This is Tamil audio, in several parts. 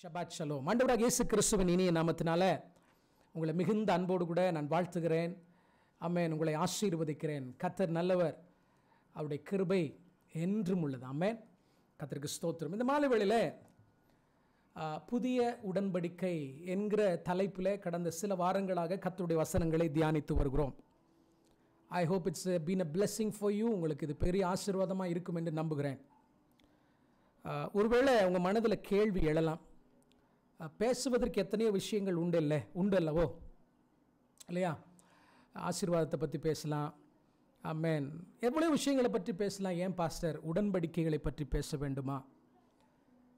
ஷபாத் ஷலோம். ஆண்டவராகிய இயேசு கிறிஸ்துவின் இனிய நாமத்தினால உங்களை மிகுந்த அன்போடு கூட நான் வாழ்த்துகிறேன். ஆமென். உங்களை ஆசீர்வதிக்கிறேன். கர்த்தர் நல்லவர், அவருடைய கிருபை என்றும் உள்ளது. ஆமென். கர்த்தருக்கு ஸ்தோத்திரம். இந்த மாலை வேளையில் புதிய உடன்படிக்கை என்கிற தலைப்பில் கடந்த சில வாரங்களாக கர்த்தருடைய வசனங்களை தியானித்து வருகிறோம். I hope it's been a blessing for you. உங்களுக்கு இது பெரிய ஆசீர்வாதமாக இருக்கும் என்று நம்புகிறேன். ஒருவேளை உங்கள் மனதில் கேள்வி எழலாம், பேசுவதற்கு எத்தனையோ விஷயங்கள் உண்டல்லவோ இல்லையா? ஆசீர்வாதத்தை பற்றி பேசலாம், ஆமென், எவ்வளோ விஷயங்களை பற்றி பேசலாம். ஏன் பாஸ்டர் உடன்படிக்கைகளை பற்றி பேச வேண்டுமா?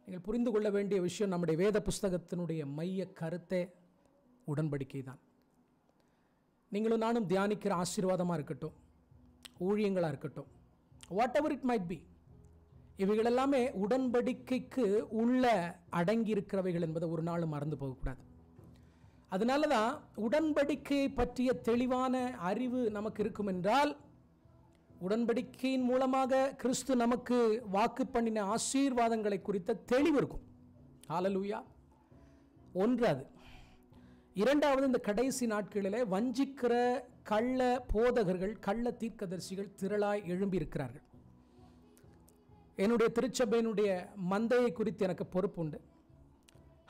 நீங்கள் புரிந்து கொள்ள வேண்டிய விஷயம், நம்முடைய வேத புஸ்தகத்தினுடைய மைய கருத்தே உடன்படிக்கை தான். நீங்களும் நானும் தியானிக்கிற ஆசீர்வாதமாக இருக்கட்டும், ஊழியங்களாக இருக்கட்டும், what ever it might be, இவைகள் எல்லாமே உடன்படிக்கைக்கு உள்ள அடங்கி இருக்கிறவைகள் என்பதை ஒரு நாளும் மறந்து போகக்கூடாது. அதனால தான் உடன்படிக்கையை பற்றிய தெளிவான அறிவு நமக்கு இருக்கும் என்றால், உடன்படிக்கையின் மூலமாக கிறிஸ்து நமக்கு வாக்கு பண்ணின ஆசீர்வாதங்களை குறித்த தெளிவு இருக்கும். ஹல்லேலூயா. ஒன்று அது. இரண்டாவது, இந்த கடைசி நாட்களிலே வஞ்சிக்கிற கள்ள போதகர்கள், கள்ள தீர்க்கதரிசிகள் திரளாய் எழும்பி இருக்கிறார்கள். என்னுடைய திருச்சபையினுடைய மந்தையை குறித்து எனக்கு பொறுப்பு உண்டு.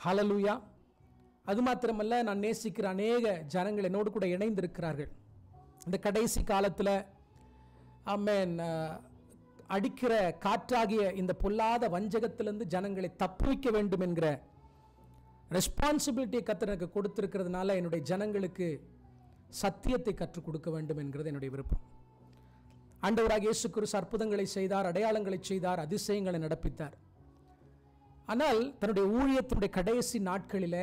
ஹல்லேலூயா. அது மாத்திரமல்ல, நான் நேசிக்கிற அநேக ஜனங்கள் என்னோடு கூட இணைந்திருக்கிறார்கள். இந்த கடைசி காலத்தில் ஆமென், அடிக்கிற காற்றாகிய இந்த பொல்லாத வஞ்சகத்திலிருந்து ஜனங்களை தப்புவிக்க வேண்டும் என்கிற ரெஸ்பான்சிபிலிட்டியை கர்த்தர் எனக்கு கொடுத்திருக்கிறதுனால என்னுடைய ஜனங்களுக்கு சத்தியத்தை கற்றுக் கொடுக்க வேண்டும் என்கிறது என்னுடைய விருப்பம். ஆண்டவராகிய இயேசு கிறிஸ்து அற்புதங்களை செய்தார், அடையாளங்களை செய்தார், அதிசயங்களை நடப்பித்தார். ஆனால் தன்னுடைய ஊழியத்தினுடைய கடைசி நாட்களில்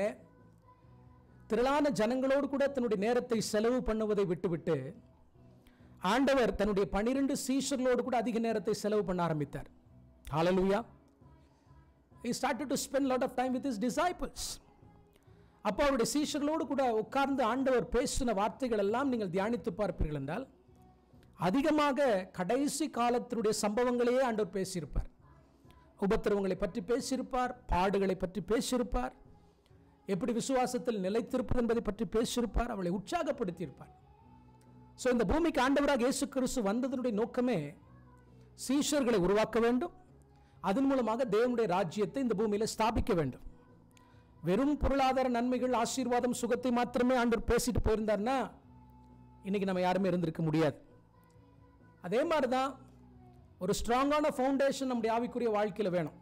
திரளான ஜனங்களோடு கூட தன்னுடைய நேரத்தை செலவு பண்ணுவதை விட்டுவிட்டு ஆண்டவர் தன்னுடைய 12 சீஷர்களோடு கூட அதிக நேரத்தை செலவு பண்ண ஆரம்பித்தார். ஹல்லேலூயா. He started to spend a lot of time with his disciples. அப்போ அவருடைய சீஷர்களோடு கூட உட்கார்ந்து ஆண்டவர் பேசின வார்த்தைகள் எல்லாம் நீங்கள் தியானித்து பார்ப்பீர்கள் என்றால், அதிகமாக கடைசி காலத்தினுடைய சம்பவங்களையே ஆண்டவர் பேசியிருப்பார். உபத்திரவங்களை பற்றி பேசியிருப்பார், பாடுகளை பற்றி பேசியிருப்பார், எப்படி விசுவாசத்தில் நிலைத்திருப்பது என்பதை பற்றி பேசியிருப்பார், அவளை உற்சாகப்படுத்தியிருப்பார். ஸோ இந்த பூமிக்கு ஆண்டவராக இயேசு கிறிஸ்து வந்ததனுடைய நோக்கமே சீஷர்களை உருவாக்க வேண்டும், அதன் மூலமாக தேவனுடைய ராஜ்யத்தை இந்த பூமியில் ஸ்தாபிக்க வேண்டும். வெறும் பொருளாதார நன்மைகள், ஆசீர்வாதம், சுகத்தை மாத்திரமே ஆண்டவர் பேசிட்டு போயிருந்தார்னா இன்னைக்கு நம்ம யாருமே இருந்திருக்க முடியாது. அதே மாதிரி தான் ஒரு ஸ்ட்ராங்கான ஃபவுண்டேஷன் நம்முடைய ஆவிக்குரிய வாழ்க்கையில் வேணும்.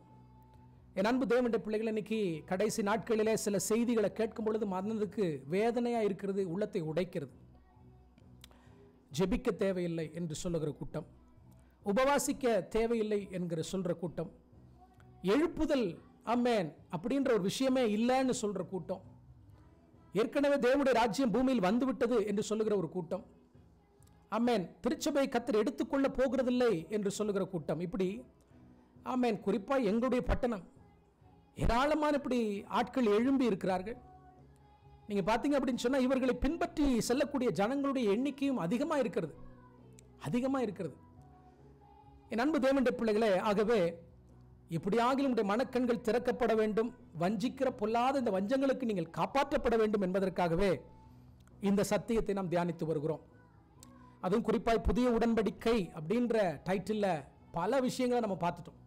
என் அன்பு தேவனுடைய பிள்ளைகள், இன்னைக்கு கடைசி நாட்களிலே சில செய்திகளை கேட்கும் பொழுது மனதுக்கு வேதனையாக இருக்கிறது, உள்ளத்தை உடைக்கிறது. ஜெபிக்க தேவையில்லை என்று சொல்லுகிற கூட்டம், உபவாசிக்க தேவையில்லை என்கிற சொல்கிற கூட்டம், எழுப்புதல் ஆமென் அப்படின்ற ஒரு விஷயமே இல்லைன்னு சொல்கிற கூட்டம், ஏற்கனவே தேவனுடைய ராஜ்யம் பூமியில் வந்துவிட்டது என்று சொல்லுகிற ஒரு கூட்டம், ஆமென், திருச்சபை கர்த்தர் எடுத்துக்கொள்ள போகிறதில்லை என்று சொல்லுகிற கூட்டம், இப்படி ஆமென், குறிப்பாக எங்களுடைய பட்டணம் ஏராளமான இப்படி ஆட்கள் எழும்பி இருக்கிறார்கள். நீங்கள் பார்த்தீங்க அப்படின்னு சொன்னால், இவர்களை பின்பற்றி செல்லக்கூடிய ஜனங்களுடைய எண்ணிக்கையும் அதிகமாக இருக்கிறது. என் அன்பு தேவனுடைய பிள்ளைகளே, ஆகவே இப்படியாக உங்களுடைய மனக்கண்கள் திறக்கப்பட வேண்டும், வஞ்சிக்கிற பொல்லாத இந்த வஞ்சங்களுக்கு நீங்கள் காப்பாற்றப்பட வேண்டும் என்பதற்காகவே இந்த சத்தியத்தை நாம் தியானித்து வருகிறோம். அதுவும் குறிப்பாக புதிய உடன்படிக்கை அப்படின்ற டைட்டிலில் பல விஷயங்களை நம்ம பார்த்துட்டோம்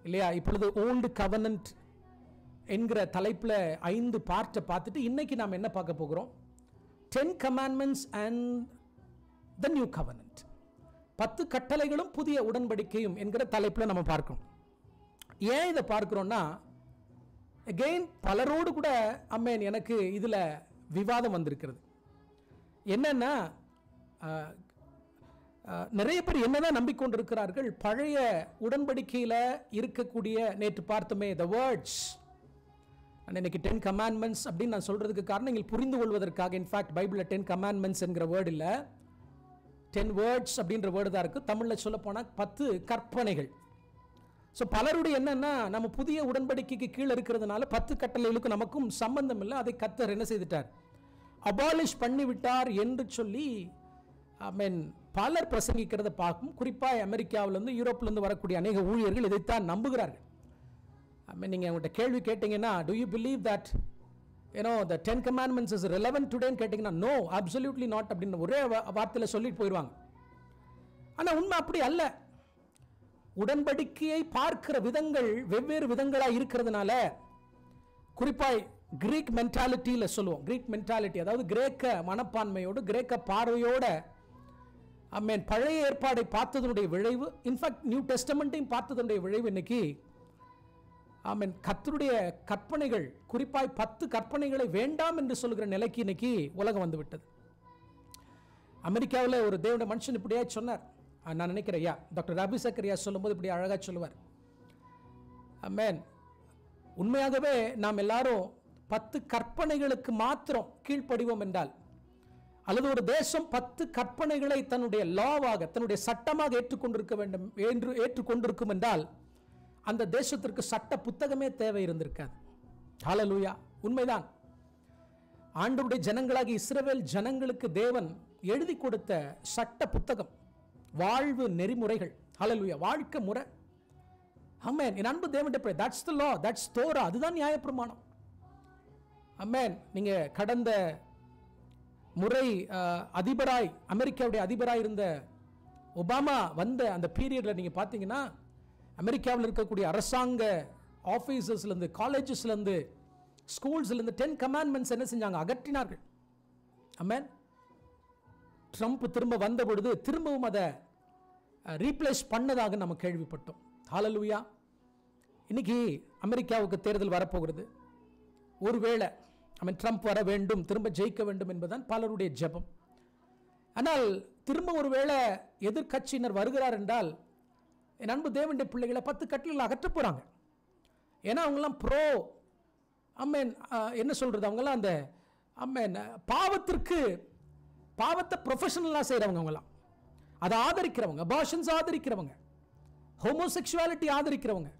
இல்லையா? இப்பொழுது ஓல்டு கவர்னன்ட் என்கிற தலைப்பில் 5 பார்ட்டை பார்த்துட்டு இன்னைக்கு நாம் என்ன பார்க்க போகிறோம்? 10 commandments and the new covenant. 10 கட்டளைகளும் புதிய உடன்படிக்கையும் என்கிற தலைப்பில் நம்ம பார்க்கணும். ஏன் இதை பார்க்கிறோம்னா, அகெயின் பலரோடு கூட அம்மேன் எனக்கு இதில் விவாதம் வந்திருக்கிறது. என்னன்னா, நிறைய பேர் என்னதான் நம்பிக்கொண்டிருக்கிறார்கள், பழைய உடன்படிக்கையில் இருக்கக்கூடிய, நேற்று பார்த்தோமே the words, இன்னைக்கு 10 commandments அப்படின்னு நான் சொல்றதுக்கு காரணம் நீங்கள் புரிந்து கொள்வதற்காக. இன்ஃபேக்ட் பைபிளில் 10 commandments என்கிற வேர்டு இல்லை, 10 words அப்படின்ற வேர்டு தான் இருக்கு. தமிழில் சொல்ல போனால் 10 கற்பனைகள். ஸோ பலருடைய என்னன்னா, நம்ம புதிய உடன்படிக்கைக்கு கீழே இருக்கிறதுனால 10 கட்டளைகளுக்கு நமக்கும் சம்பந்தம் இல்லை, அதை கர்த்தர் என்ன செய்துட்டார், அபாலிஷ் பண்ணிவிட்டார் என்று சொல்லி ஆமென் பலர் பிரசங்கிக்கிறத பார்க்கும். குறிப்பாக அமெரிக்காவிலிருந்து, யூரோப்பிலிருந்து வரக்கூடிய அநேக ஊழியர்கள் இதைத்தான் நம்புகிறார்கள். நீங்கள் அவங்கள்ட்ட கேள்வி கேட்டிங்கன்னா, do you believe that the 10 commandments is relevant today ன்னு கேட்டிங்கன்னா, no, absolutely not அப்படின்னு ஒரே வார்த்தையில் சொல்லிட்டு போயிடுவாங்க. ஆனால் உண்மை அப்படி அல்ல. உடன்படிக்கையை பார்க்கிற விதங்கள் வெவ்வேறு விதங்களாக இருக்கிறதுனால, குறிப்பாய் கிரீக் மென்டாலிட்டியில் சொல்லுவோம். கிரீக் மென்டாலிட்டி, அதாவது கிரேக்க மனப்பான்மையோடு கிரேக்க பார்வையோட பழைய ஏற்பாடை பார்த்ததனுடைய விளைவு, இன்ஃபேக்ட் நியூ டெஸ்டமெண்ட்டையும் பார்த்ததனுடைய விளைவு இன்னைக்கு கர்த்தருடைய கற்பனைகள், குறிப்பாய் 10 கற்பனைகளை வேண்டாம் என்று சொல்லுகிற நிலைக்கு இன்னைக்கு உலகம் வந்து விட்டது. அமெரிக்காவில் ஒரு தேவனுடைய மனுஷன் இப்படியா சொன்னார். நான் நினைக்கிறேன் டாக்டர் ரபி சக்கரியா சொல்லும்போது இப்படி அழகாக சொல்லுவார். உண்மையாகவே நாம் எல்லாரும் 10 கற்பனைகளுக்கு மாத்திரம் கீழ்ப்படிவோம் என்றால், அல்லது ஒரு தேசம் 10 கற்பனைகளை தன்னுடைய லாவாக, தன்னுடைய சட்டமாக ஏற்றுக்கொண்டிருக்க வேண்டும் என்று ஏற்றுக்கொண்டிருக்கும் என்றால், அந்த தேசத்திற்கு சட்ட புத்தகமே தேவை இருந்திருக்காது. ஹல்லேலூயா. உண்மைதான். ஆண்டவருடைய ஜனங்களாகி இஸ்ரவேல் ஜனங்களுக்கு தேவன் எழுதி கொடுத்த சட்ட புத்தகம், வாழ்வு நெறிமுறைகள். ஹல்லேலூயா. வாழ்க்கை முறை. ஆமென். என் அன்பு தேவனுடைய பிள்ளை, that's the law, that's Torah. அதுதான் நியாயப்பிரமாணம். ஆமென். நீங்க கடந்த முறை அதிபராய், அமெரிக்காவுடைய அதிபராய் இருந்த ஒபாமா வந்த அந்த பீரியட்ல நீங்க பார்த்தீங்கன்னா, அமெரிக்காவில் இருக்கக்கூடிய அரசாங்க ஆஃபீஸஸ்லேருந்து, காலேஜஸ்லேருந்து, ஸ்கூல்ஸ்லேருந்து 10 கமாண்ட்மெண்ட்ஸ் என்ன செஞ்சாங்க? அகற்றினார்கள். ஆமென். ட்ரம்ப் திரும்ப வந்த பொழுது திரும்பவும் அதை ரீப்ளேஸ் பண்ணதாக நம்ம கேள்விப்பட்டோம். ஹல்லேலூயா. இன்னைக்கு அமெரிக்காவுக்கு தேர்தல் வரப்போகிறது. ஒருவேளை ட்ரம்ப் வர வேண்டும், திரும்ப ஜெயிக்க வேண்டும் என்பதுதான் பலருடைய ஜெபம். ஆனால் திரும்ப ஒருவேளை எதிர்க்கட்சியினர் வருகிறார் என்றால், என் அன்பு தேவனுடைய பிள்ளைகளை 10 கட்டளைகள் அகற்ற போகிறாங்க. ஏன்னா அவங்கெல்லாம் ப்ரோ என்ன சொல்கிறது, அவங்கெல்லாம் அந்த பாவத்தை ப்ரொஃபஷனலாக செய்கிறவங்க, அவங்கெல்லாம் அதை ஆதரிக்கிறவங்க, அபார்ஷன்ஸ் ஆதரிக்கிறவங்க, ஹோமோசெக்சுவாலிட்டி ஆதரிக்கிறவங்க.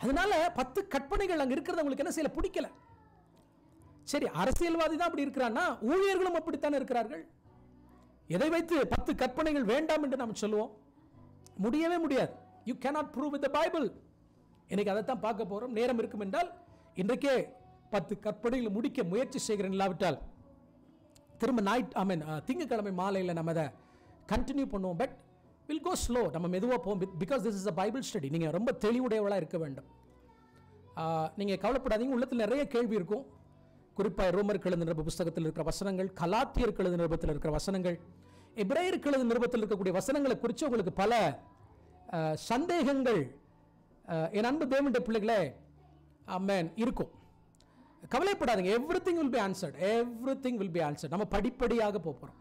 அதனால 10 கற்பனைகள் அங்கே இருக்கிறது அவங்களுக்கு என்ன செய்யல, பிடிக்கல. சரி, அரசியல்வாதி தான் அப்படி இருக்கிறான்னா ஊழியர்களும் அப்படித்தான் இருக்கிறார்கள். எதை வைத்து 10 கற்பனைகள் வேண்டாம் என்று நாம் சொல்லுவோம்? முடியவே முடியாது. You cannot prove with the Bible. இன்னைக்கு அதைத்தான் பார்க்க போறோம். நேரம் இருக்கும் என்றால் இன்றைக்கே 10 கற்பனைகளை முடிக்க முயற்சி செய்கிறேன். இல்லாவிட்டால் திரும்ப திங்கட்கிழமை மாலையில் நம்ம அதை கண்டினியூ பண்ணுவோம். But will go slow. நம்ம மெதுவாக போவோம். Because this is a Bible study. நீங்கள் ரொம்ப தெளிவுடையவளாக இருக்க வேண்டும். நீங்கள் கவலைப்படாதீங்க. உள்ளத்தில் நிறைய கேள்வி இருக்கும். குறிப்பாக ரோமருக்கு எழுதின நிருப புஸ்தகத்தில் இருக்கிற வசனங்கள், கலாத்தியருக்கு எழுதின நிருபத்தில் இருக்கிற வசனங்கள், எபிரேயருக்கு எழுதின நிருபத்தில் இருக்கக்கூடிய வசனங்களை குறித்து உங்களுக்கு பல சந்தேகங்கள் என் அன்பு தேவனுடைய பிள்ளைகளே இருக்கும். கவலைப்படாதீங்க. Everything will be answered. Everything will be answered. நம்ம படிப்படியாக போகிறோம்.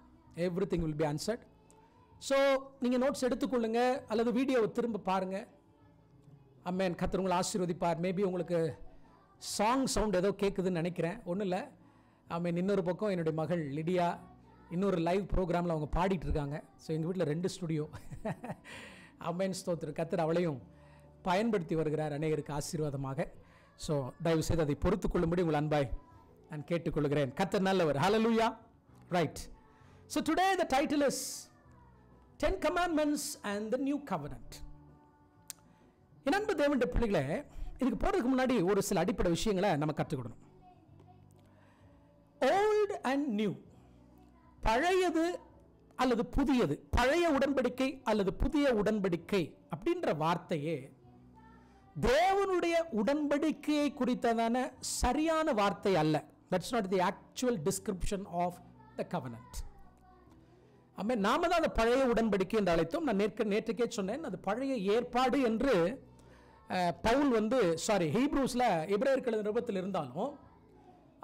Everything will be answered. So நீங்கள் நோட்ஸ் எடுத்துக்கொள்ளுங்க, அல்லது வீடியோவை திரும்ப பாருங்க. கர்த்தர் உங்களை ஆசீர்வதிப்பார். மேபி உங்களுக்கு சாங் சவுண்ட் ஏதோ கேட்குதுன்னு நினைக்கிறேன். ஒன்றும் இல்லை. இன்னொரு பக்கம் என்னுடைய மகள் லிடியா இன்னொரு லைவ் ப்ரோக்ராமில் அவங்க பாடிட்டு இருக்காங்க. ஸோ எங்கள் வீட்டில் 2 ஸ்டுடியோ. ஸ்தோத்திரம். கர்த்தர் அவளையும் பயன்படுத்தி வருகிறார் அநேகருக்கு ஆசீர்வாதமாக. ஸோ தயவு செய்து அதை பொறுத்து கொள்ளும்படி உங்கள் அன்பாய் நான் கேட்டுக்கொள்கிறேன். கர்த்தர் நல்லவர். ஹல்லேலூயா. Right. So today the title is 10 commandments and the new covenant. என் அன்பு தேவனுடைய பிள்ளைகளே, இதுக்கு போகிறதுக்கு முன்னாடி ஒரு சில அடிப்படை விஷயங்களை நம்ம கற்றுக்கொள்ளணும். ஓல்டு அண்ட் நியூ, பழையது அல்லது புதியது, பழைய உடன்படிக்கை அல்லது புதிய உடன்படிக்கை அப்படின்ற வார்த்தையே தேவனுடைய உடன்படிக்கையை குறித்ததான சரியான வார்த்தை அல்ல. That's not the actual description of the covenant. நாம தான் அந்த பழைய உடன்படிக்கை என்று அழைத்தோம். நான் நேற்றுக்கே சொன்னேன், அது பழைய ஏற்பாடு என்று பவுல் ஹீப்ரூஸ்ல எபிரேயருக்கு எழுதின நிருபத்தில் இருந்தாலும்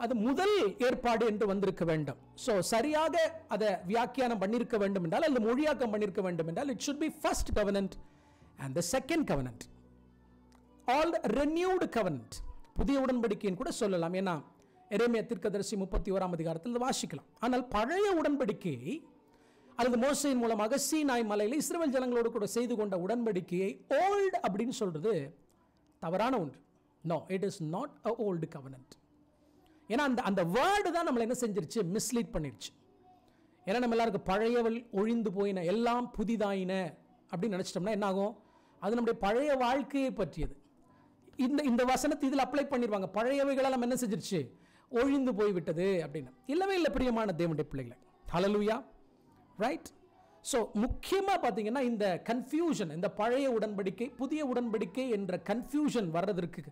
அது முதல் ஏற்பாடு என்று வந்திருக்க வேண்டும். ஸோ சரியாக அதை வியாக்கியானம் பண்ணியிருக்க வேண்டும் என்றால், அல்லது மொழியாக்கம் பண்ணியிருக்க வேண்டும் என்றால், it should be first covenant and the second covenant, all renewed covenant. புதிய உடன்படிக்கைன்னு கூட சொல்லலாம். ஏன்னா எரேமியா தீர்க்கதரிசி 31ஆம் அதிகாரத்தில் வாசிக்கலாம். ஆனால் பழைய உடன்படிக்கை அல்லது மோசேயின் மூலமாக சீனாய் மலையில் இஸ்ரவேல் ஜனங்களோடு கூட செய்து கொண்ட உடன்படிக்கையை ஓல்டு அப்படின்னு சொல்றது தவறான ஒன்று. No, it is not a old covenant. ஏன்னா அந்த வேர்டு தான் நம்மளை என்ன செஞ்சிருச்சு, மிஸ்லீட் பண்ணிருச்சு. ஏன்னா நம்ம எல்லாருக்கும் பழையவள் ஒழிந்து போயின எல்லாம் புதிதாயின அப்படின்னு நினைச்சிட்டோம்னா என்ன ஆகும்? அது நம்முடைய பழைய வாழ்க்கையை பற்றியது. இந்த வசனத்தை இதில் அப்ளை பண்ணிடுவாங்க, பழையவைகளெல்லாம் என்ன செஞ்சிருச்சு, ஒழிந்து போய்விட்டது அப்படின்னு. இல்லவே இல்லை பிரியமான தேவனுடைய பிள்ளைகளை. ஹல்லேலூயா. ரைட். ஸோ முக்கியமாக பார்த்தீங்கன்னா இந்த கன்ஃபியூஷன், இந்த பழைய உடன்படிக்கை புதிய உடன்படிக்கை என்ற கன்ஃபியூஷன் வர்றதற்கு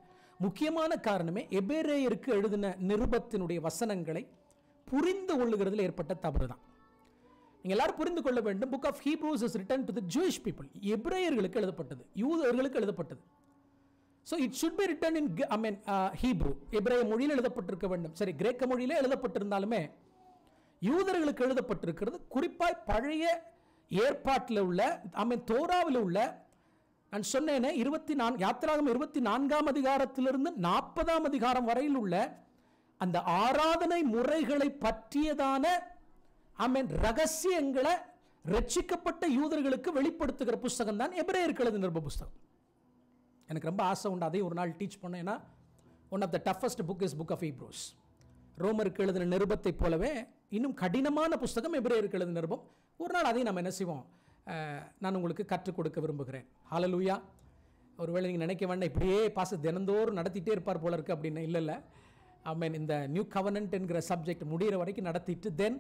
முக்கியமான காரணமே எபிரேயருக்கு எழுதின நிருபத்தினுடைய வசனங்களை புரிந்து கொள்ளுகிறதுல ஏற்பட்ட தவறு தான். நீங்கள் எல்லாரும் புரிந்து கொள்ள வேண்டும், book of Hebrews is written to the Jewish people. எபிரேயர்களுக்கு எழுதப்பட்டது, யூதர்களுக்கு எழுதப்பட்டது. So it should be written in Hebrew, எபிரேய மொழியில் எழுதப்பட்டிருக்க வேண்டும். சரி, கிரேக்க மொழியிலே எழுதப்பட்டிருந்தாலுமே யூதர்களுக்கு எழுதப்பட்டிருக்கிறது குறிப்பாக பழைய ஏற்பாட்டில் உள்ள தோராவில் உள்ள, நான் சொன்னேனே 24 யாத்திராகமம் 24ஆம் அதிகாரத்திலிருந்து 40ஆம் அதிகாரம் வரையில் உள்ள அந்த ஆராதனை முறைகளை பற்றியதான ரகசியங்களை ரட்சிக்கப்பட்ட யூதர்களுக்கு வெளிப்படுத்துகிற புஸ்தகம் தான் எபிரேயருக்கு எழுதின நிருப புஸ்தகம். எனக்கு ரொம்ப ஆசை உண்டு அதை ஒரு நாள் டீச் பண்ண. ஏன்னா one of the toughest book is book of Hebrews. ரோமருக்கு எழுதின நிருபத்தை போலவே இன்னும் கடினமான புஸ்தகம் எபிரேயருக்கு எழுதின நிருபம். ஒரு நாள் அதையும் நம்ம என்ன செய்வோம், நான் உங்களுக்கு கற்றுக் கொடுக்க விரும்புகிறேன். ஹல்லேலூயா. ஒருவேளை நீங்கள் நினைக்க வேண்டாம் இப்படியே தினந்தோறும் நடத்திட்டே இருப்பார் போல இருக்கு அப்படின்னு. இல்லை, இந்த நியூ கவனன்ட் என்கிற சப்ஜெக்ட் முடிகிற வரைக்கும் நடத்திட்டு தென்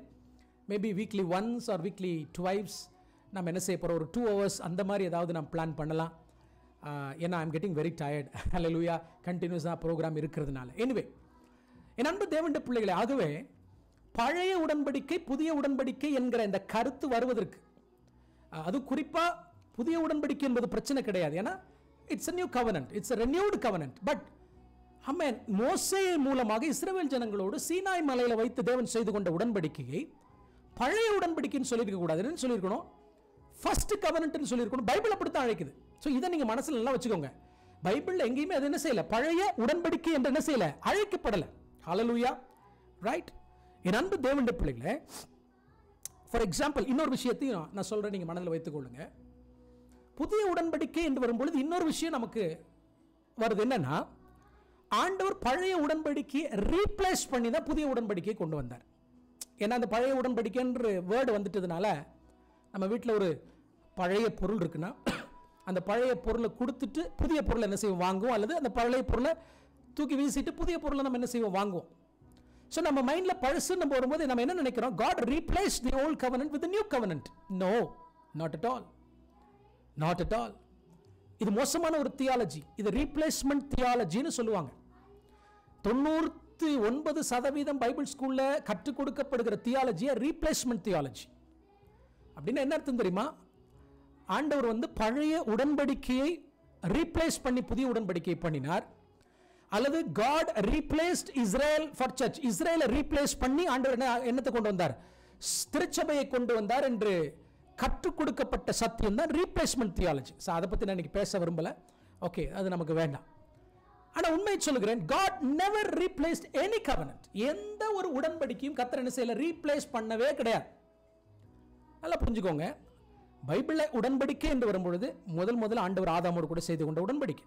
maybe weekly once R weekly twice நம்ம என்ன செய்ய போகிறோம், ஒரு 2 hours அந்த மாதிரி ஏதாவது நம்ம பிளான் பண்ணலாம். ஏன்னா ஐம் கெட்டிங் வெரி டயர்ட். ஹல்லேலூயா. கண்டினியூஸாக ப்ரோக்ராம் இருக்கிறதுனால. எனிவே, என் அன்பு தேவனுடைய பிள்ளைகளே, ஆகவே பழைய உடன்படிக்கை புதிய உடன்படிக்கை என்கிற இந்த கருத்து வருவதற்கு, அது குறிப்பாக புதிய உடன்படிக்கை என்பது பிரச்சனை கிடையாது. ஏன்னா it's a new covenant, it's a renewed covenant. But மோசே மூலமாக இஸ்ரவேல் ஜனங்களோடு சீனாய் மலையில் வைத்து தேவன் செய்து கொண்ட உடன்படிக்கையை பழைய உடன்படிக்கைன்னு சொல்லியிருக்க கூடாது. என்ன சொல்லியிருக்கணும், ஃபர்ஸ்ட் கவனன்ட்னு சொல்லியிருக்கணும். பைபிள் அப்படித்தான் அழைக்குது. ஸோ இதை நீங்கள் மனசில் நல்லா வச்சுக்கோங்க. பைபிளில் எங்கேயுமே அது என்ன செய்யல, பழைய உடன்படிக்கை என்று என்ன செய்யல, அழைக்கப்படலை. ஹல்லேலூயா. ரைட். என் அன்பு தேவனுடைய பிள்ளைகளே, ஃபார் எக்ஸாம்பிள் இன்னொரு விஷயத்தையும் நான் சொல்கிறேன், நீங்கள் மனதில் வைத்துக் கொள்ளுங்க. புதிய உடன்படிக்கை என்று வரும்பொழுது இன்னொரு விஷயம் நமக்கு வருது. என்னன்னா, ஆண்டவர் பழைய உடன்படிக்கையை ரீப்ளேஸ் பண்ணி தான் புதிய உடன்படிக்கையை கொண்டு வந்தார். ஏன்னா அந்த பழைய உடன்படிக்கைன்ற வேர்டு வந்துட்டதுனால, நம்ம வீட்டில் ஒரு பழைய பொருள் இருக்குன்னா அந்த பழைய பொருளை கொடுத்துட்டு புதிய பொருளை என்ன செய்வோம், வாங்குவோம். அல்லது அந்த பழைய பொருளை தூக்கி வீசிட்டு புதிய பொருளை நம்ம என்ன செய்வோம், வாங்குவோம். ஸோ நம்ம மைண்டில் பழசுன்னு வரும்போது நம்ம என்ன நினைக்கிறோம், God replaced the old covenant with the new covenant. No, not at all. Not at all. இது மோசமான ஒரு தியாலஜி. இது ரீப்ளேஸ்மெண்ட் தியாலஜின்னு சொல்லுவாங்க. 99% பைபிள் ஸ்கூலில் கற்றுக் கொடுக்கப்படுகிற தியாலஜியை ரீப்ளேஸ்மெண்ட் தியாலஜி. அப்படின்னு என்ன அர்த்தம் தெரியுமா, ஆண்டவர் பழைய உடன்படிக்கையை ரீப்ளேஸ் பண்ணி புதிய உடன்படிக்கையை பண்ணினார். அல்லது God replaced Israel for church. இஸ்ரேலை ரீப்ளேஸ் பண்ணி ஆண்டவர் என்னத்தை கொண்டு வந்தார், திருச்சபையை கொண்டு வந்தார் என்று கற்றுக் கொடுக்கப்பட்ட சத்தியம் தான் ரீப்ளேஸ்மெண்ட் தியாலஜி. ஸோ அதை பற்றி நான் இன்னைக்கு பேச விரும்பல. ஓகே, அது நமக்கு வேண்டாம். ஆனால் உண்மையை சொல்லுகிறேன், God never replaced any covenant. எந்த ஒரு உடன்படிக்கையும் கர்த்தர் என்ன செய்யல, ரீப்ளேஸ் பண்ணவே கிடையாது. நல்லா புரிஞ்சுக்கோங்க. பைபிளில் உடன்படிக்கை என்று வரும்பொழுது முதல் ஆண்டவர் ஆதாமோடு கூட செய்து கொண்ட உடன்படிக்கை,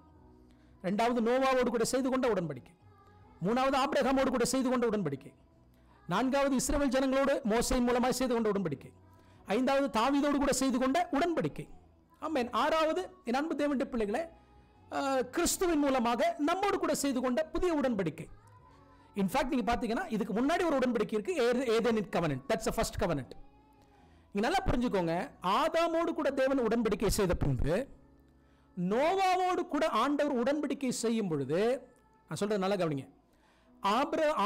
ரெண்டாவது நோவாவோடு கூட செய்து கொண்ட உடன்படிக்கை, மூணாவது ஆபிரகாமோடு கூட செய்து கொண்ட உடன்படிக்கை, நான்காவது இஸ்ரவேல் ஜனங்களோடு மோசே மூலமாக செய்து கொண்ட உடன்படிக்கை, ஐந்தாவது தாவீதோடு கூட செய்து கொண்ட உடன்படிக்கை. ஆமென். ஆறாவது என் அன்பு தேவனுடைய பிள்ளைகளே, கிறிஸ்துவின் மூலமாக நம்மோடு கூட செய்து கொண்ட புதிய உடன்படிக்கை. இன்ஃபேக்ட் நீங்க பார்த்தீங்கன்னா இதுக்கு முன்னாடி ஒரு உடன்படிக்கை இருக்கு, ஏதேனின் covenant. That's a first covenant. நீங்க நல்லா புரிஞ்சுக்கோங்க, ஆதாமோடு கூட தேவன் உடன்படிக்கை செய்த பின்பு நோவாவோடு கூட ஆண்டவர் உடன்படிக்கை செய்யும் பொழுது, நான் சொல்றது நல்லா கவனிங்க,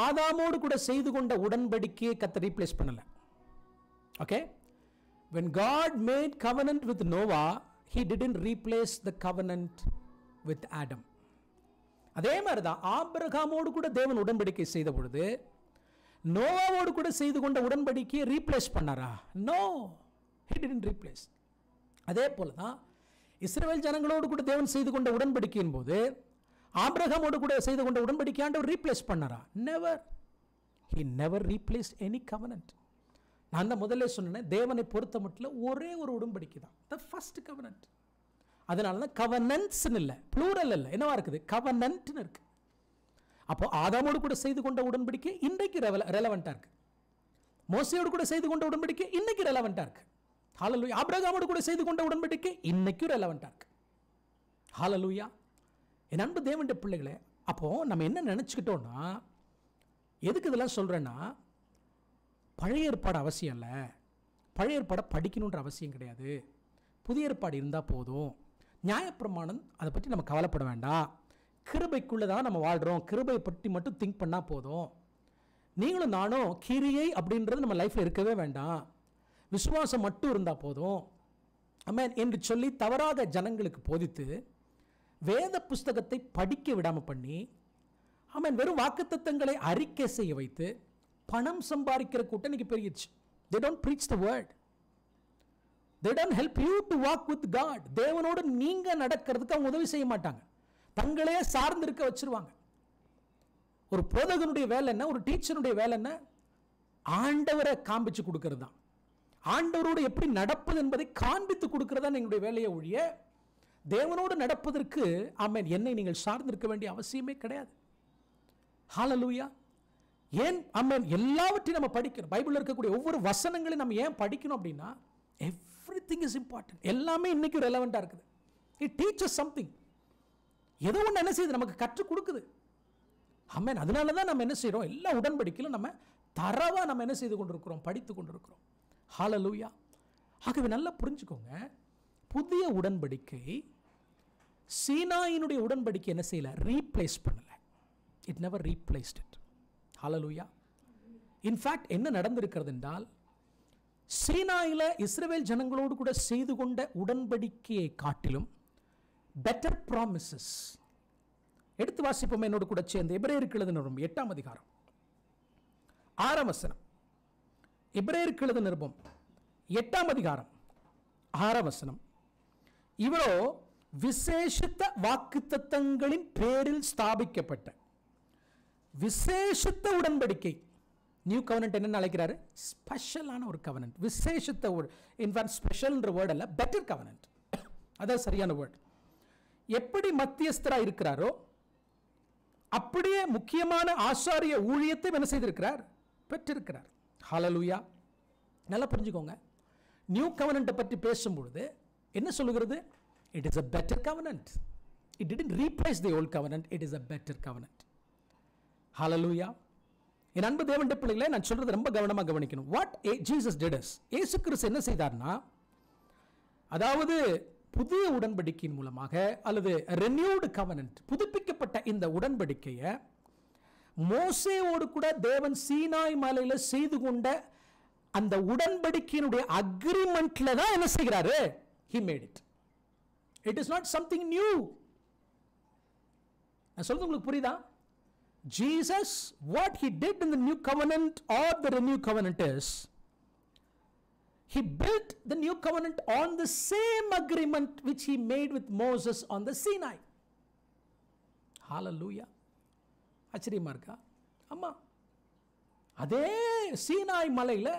ஆதாமோடு கூட செய்து கொண்ட உடன்படிக்கையை கர்த்தர் ரீப்ளேஸ் பண்ணல. Okay, when God made covenant with Noah, he didn't replace the covenant with Adam. அதே மாதிரி தான் ஆபிரகாமோடு கூட தேவன் உடன்படிக்கை செய்த பொழுது நோவாவோடு கூட செய்து கொண்ட உடன்படிக்கையை ரீப்ளேஸ் பண்ணாரா? No, he didn't replace. அதே போல தான் இஸ்ரவேல் ஜனங்களோடு கூட தேவன் செய்து கொண்ட உடன்படிக்கையின் போது ஆபிரகாமோடு கூட செய்து கொண்ட உடன்படிக்கை ஆண்டவர் ரீப்ளேஸ் பண்ணாரா? Never. he never replaced any covenant. நான் தான் முதல்ல சொன்னேன், தேவனை பொறுத்த மட்டும் ஒரே ஒரு உடன்படிக்கை தான், the first covenant. அதனால தான் கவனன்ட்ஸ் இல்லை, ப்ளூரல் இல்லை, என்னவா இருக்குது, கவனன்ட்னு இருக்கு. அப்போ ஆதாமோடு கூட செய்து கொண்ட உடன்படிக்கை இன்றைக்கு ரெலவெண்டா இருக்கு. மோசேயோடு கூட செய்து கொண்ட உடன்படிக்கை இன்னைக்கு ரெலவெண்டா இருக்கு. ஹல்லேலூயா. ஆபிரகாமோடு கூட செய்து கொண்ட உடன்படிக்கை இன்னைக்கும் ரெலவெண்டா இருக்கு. ஹல்லேலூயா. என் அன்பு தேவனுடைய பிள்ளைகளே, அப்போது நம்ம என்ன நினச்சிக்கிட்டோன்னா, எதுக்கு இதெல்லாம் சொல்கிறேன்னா, பழைய ஏற்பாடு அவசியம் இல்லை, பழைய ஏற்பாடை படிக்கணுன்ற அவசியம் கிடையாது, புதிய ஏற்பாடு இருந்தால் போதும், நியாயப்பிரமாணம் அதை பற்றி நம்ம கவலைப்பட வேண்டாம், கிருபைக்குள்ளே தான் நம்ம வாழ்கிறோம், கிருபையை பற்றி மட்டும் திங்க் பண்ணால் போதும், நீங்களும் நானும் கிரியை அப்படின்றது நம்ம லைஃப்பில் இருக்கவே வேண்டாம், விசுவாசம் மட்டும் இருந்தால் போதும் ஆமென் என்று சொல்லி தவறாக ஜனங்களுக்கு போதித்து வேத புஸ்தகத்தை படிக்க விடாமல் பண்ணி, ஆமென், வெறும் வாக்குத்தத்தங்களை அறிக்கை செய்ய வைத்து பணம் சம்பாதிக்கிற கூட்டம் இன்னைக்கு பெருகிடுச்சு. They don't preach the word. They don't help you to walk with God. தேவனோடு நீங்க நடக்கிறதுக்கு அவங்க உதவி செய்ய மாட்டாங்க, தங்களே சார்ந்து இருக்க வச்சிருவாங்க. ஒரு போதகனுடைய வேலை என்ன, ஒரு டீச்சருடைய வேலை என்ன? ஆண்டவரை காண்பிச்சு கொடுக்கறது தான், ஆண்டவரோடு எப்படி நடப்பது என்பதை காண்பித்து கொடுக்கறதா எங்களுடைய வேலையை ஒழிய தேவனோடு நடப்பதற்கு ஆமென் என்னை நீங்கள் சார்ந்திருக்க வேண்டிய அவசியமே கிடையாது. ஹல்லேலூயா. ஏன் ஆமென் எல்லாவற்றையும் நம்ம படிக்கணும், பைபிளில் இருக்கக்கூடிய ஒவ்வொரு வசனங்களையும் நம்ம ஏன் படிக்கணும் அப்படின்னா, எவ்ரிதிங் இஸ் இம்பார்ட்டன்ட். எல்லாமே இன்னைக்கு ரெலவெண்ட்டாக இருக்குது. It teaches something. ஏதோ ஒன்று என்ன செய்யுது, நமக்கு கற்றுக் கொடுக்குது. ஆமென். அதனால தான் நம்ம என்ன செய்கிறோம், எல்லா உடன்படிக்கையிலும் நம்ம தரவாக நம்ம என்ன செய்து கொண்டிருக்கிறோம், படித்து கொண்டிருக்கிறோம். ஹல்லேலூயா. ஆகவே நல்லா புரிஞ்சுக்கோங்க, புதிய உடன்படிக்கை சீனாயினுடைய உடன்படிக்கை என்ன செய்யல, ரீப்ளேஸ் பண்ணல. It never replaced it. Hallelujah. In fact என்ன நடந்திருக்கிறது என்றால், சீனாயில இஸ்ரவேல் ஜனங்களோடு கூட செய்து கொண்ட உடன்படிக்கையை காட்டிலும் பெட்டர் ப்ராமிசஸ். எடுத்து வாசிப்போம் என்னோடு கூட சேர்ந்து. எபிரேயருக்கு எழுதின 8ஆம் அதிகாரம் 6ஆம் வசனம். எபிரேயருக்கு எழுதின நிருபம் 8ஆம் அதிகாரம் 6ஆம் வசனம். இவரோ விசேஷித்த வாக்குத்தத்தங்களின் பேரில் ஸ்தாபிக்கப்பட்ட விசேஷித்த உடன்படிக்கை. நியூ கவர்னன்ட் என்ன அழைக்கிறாரு, ஸ்பெஷலான ஒரு கவர்னன்ட். விசேஷித்த இன்ஃபேக்ட் ஸ்பெஷல்ன்ற வேர்ட் அல்ல, பெட்டர் கவர்னன்ட், அதான் சரியான வேர்ட். எப்படி மத்தியஸ்தராக இருக்கிறாரோ அப்படியே முக்கியமான ஆசாரிய ஊழியத்தை என்ன செய்திருக்கிறார், பெற்றிருக்கிறார். ஹல்லேலூயா. நல்லா புரிஞ்சுக்கோங்க, நியூ கவர்னன்ட்டை பற்றி பேசும்பொழுது என்ன சொல்லுகிறது, it is a better covenant. It didn't replace the old covenant, it is a better covenant. ஹல்லேலூயா. என் அன்பு தேவனுடைய பிள்ளைகளே, நான் சொல்றது ரொம்ப கவனமாக கவனிக்கணும். வாட் ஜீசஸ் did is, இயேசு கிறிஸ்து என்ன செய்தார்னா, அதாவது புதிய உடன்படிக்கையின் மூலமாக அல்லது renewed covenant, புதுப்பிக்கப்பட்ட இந்த உடன்படிக்கையை மோசேயோடு கூட தேவன் சீனாய் மலையில செய்து கொண்ட அந்த உடன்படிக்கையினுடைய அக்ரிமெண்ட்ல தான் என்ன செய்கிறாரு, he made it. It is not something new. நான் சொல்றது உங்களுக்கு புரியுதா? Jesus, what he did in the new covenant or the renewed covenant is, he built the new covenant on the same agreement which he made with Moses on the Sinai. Hallelujah. ஆச்சரியமா இருக்கா? ஆமா, அதே சீனாய் மலையில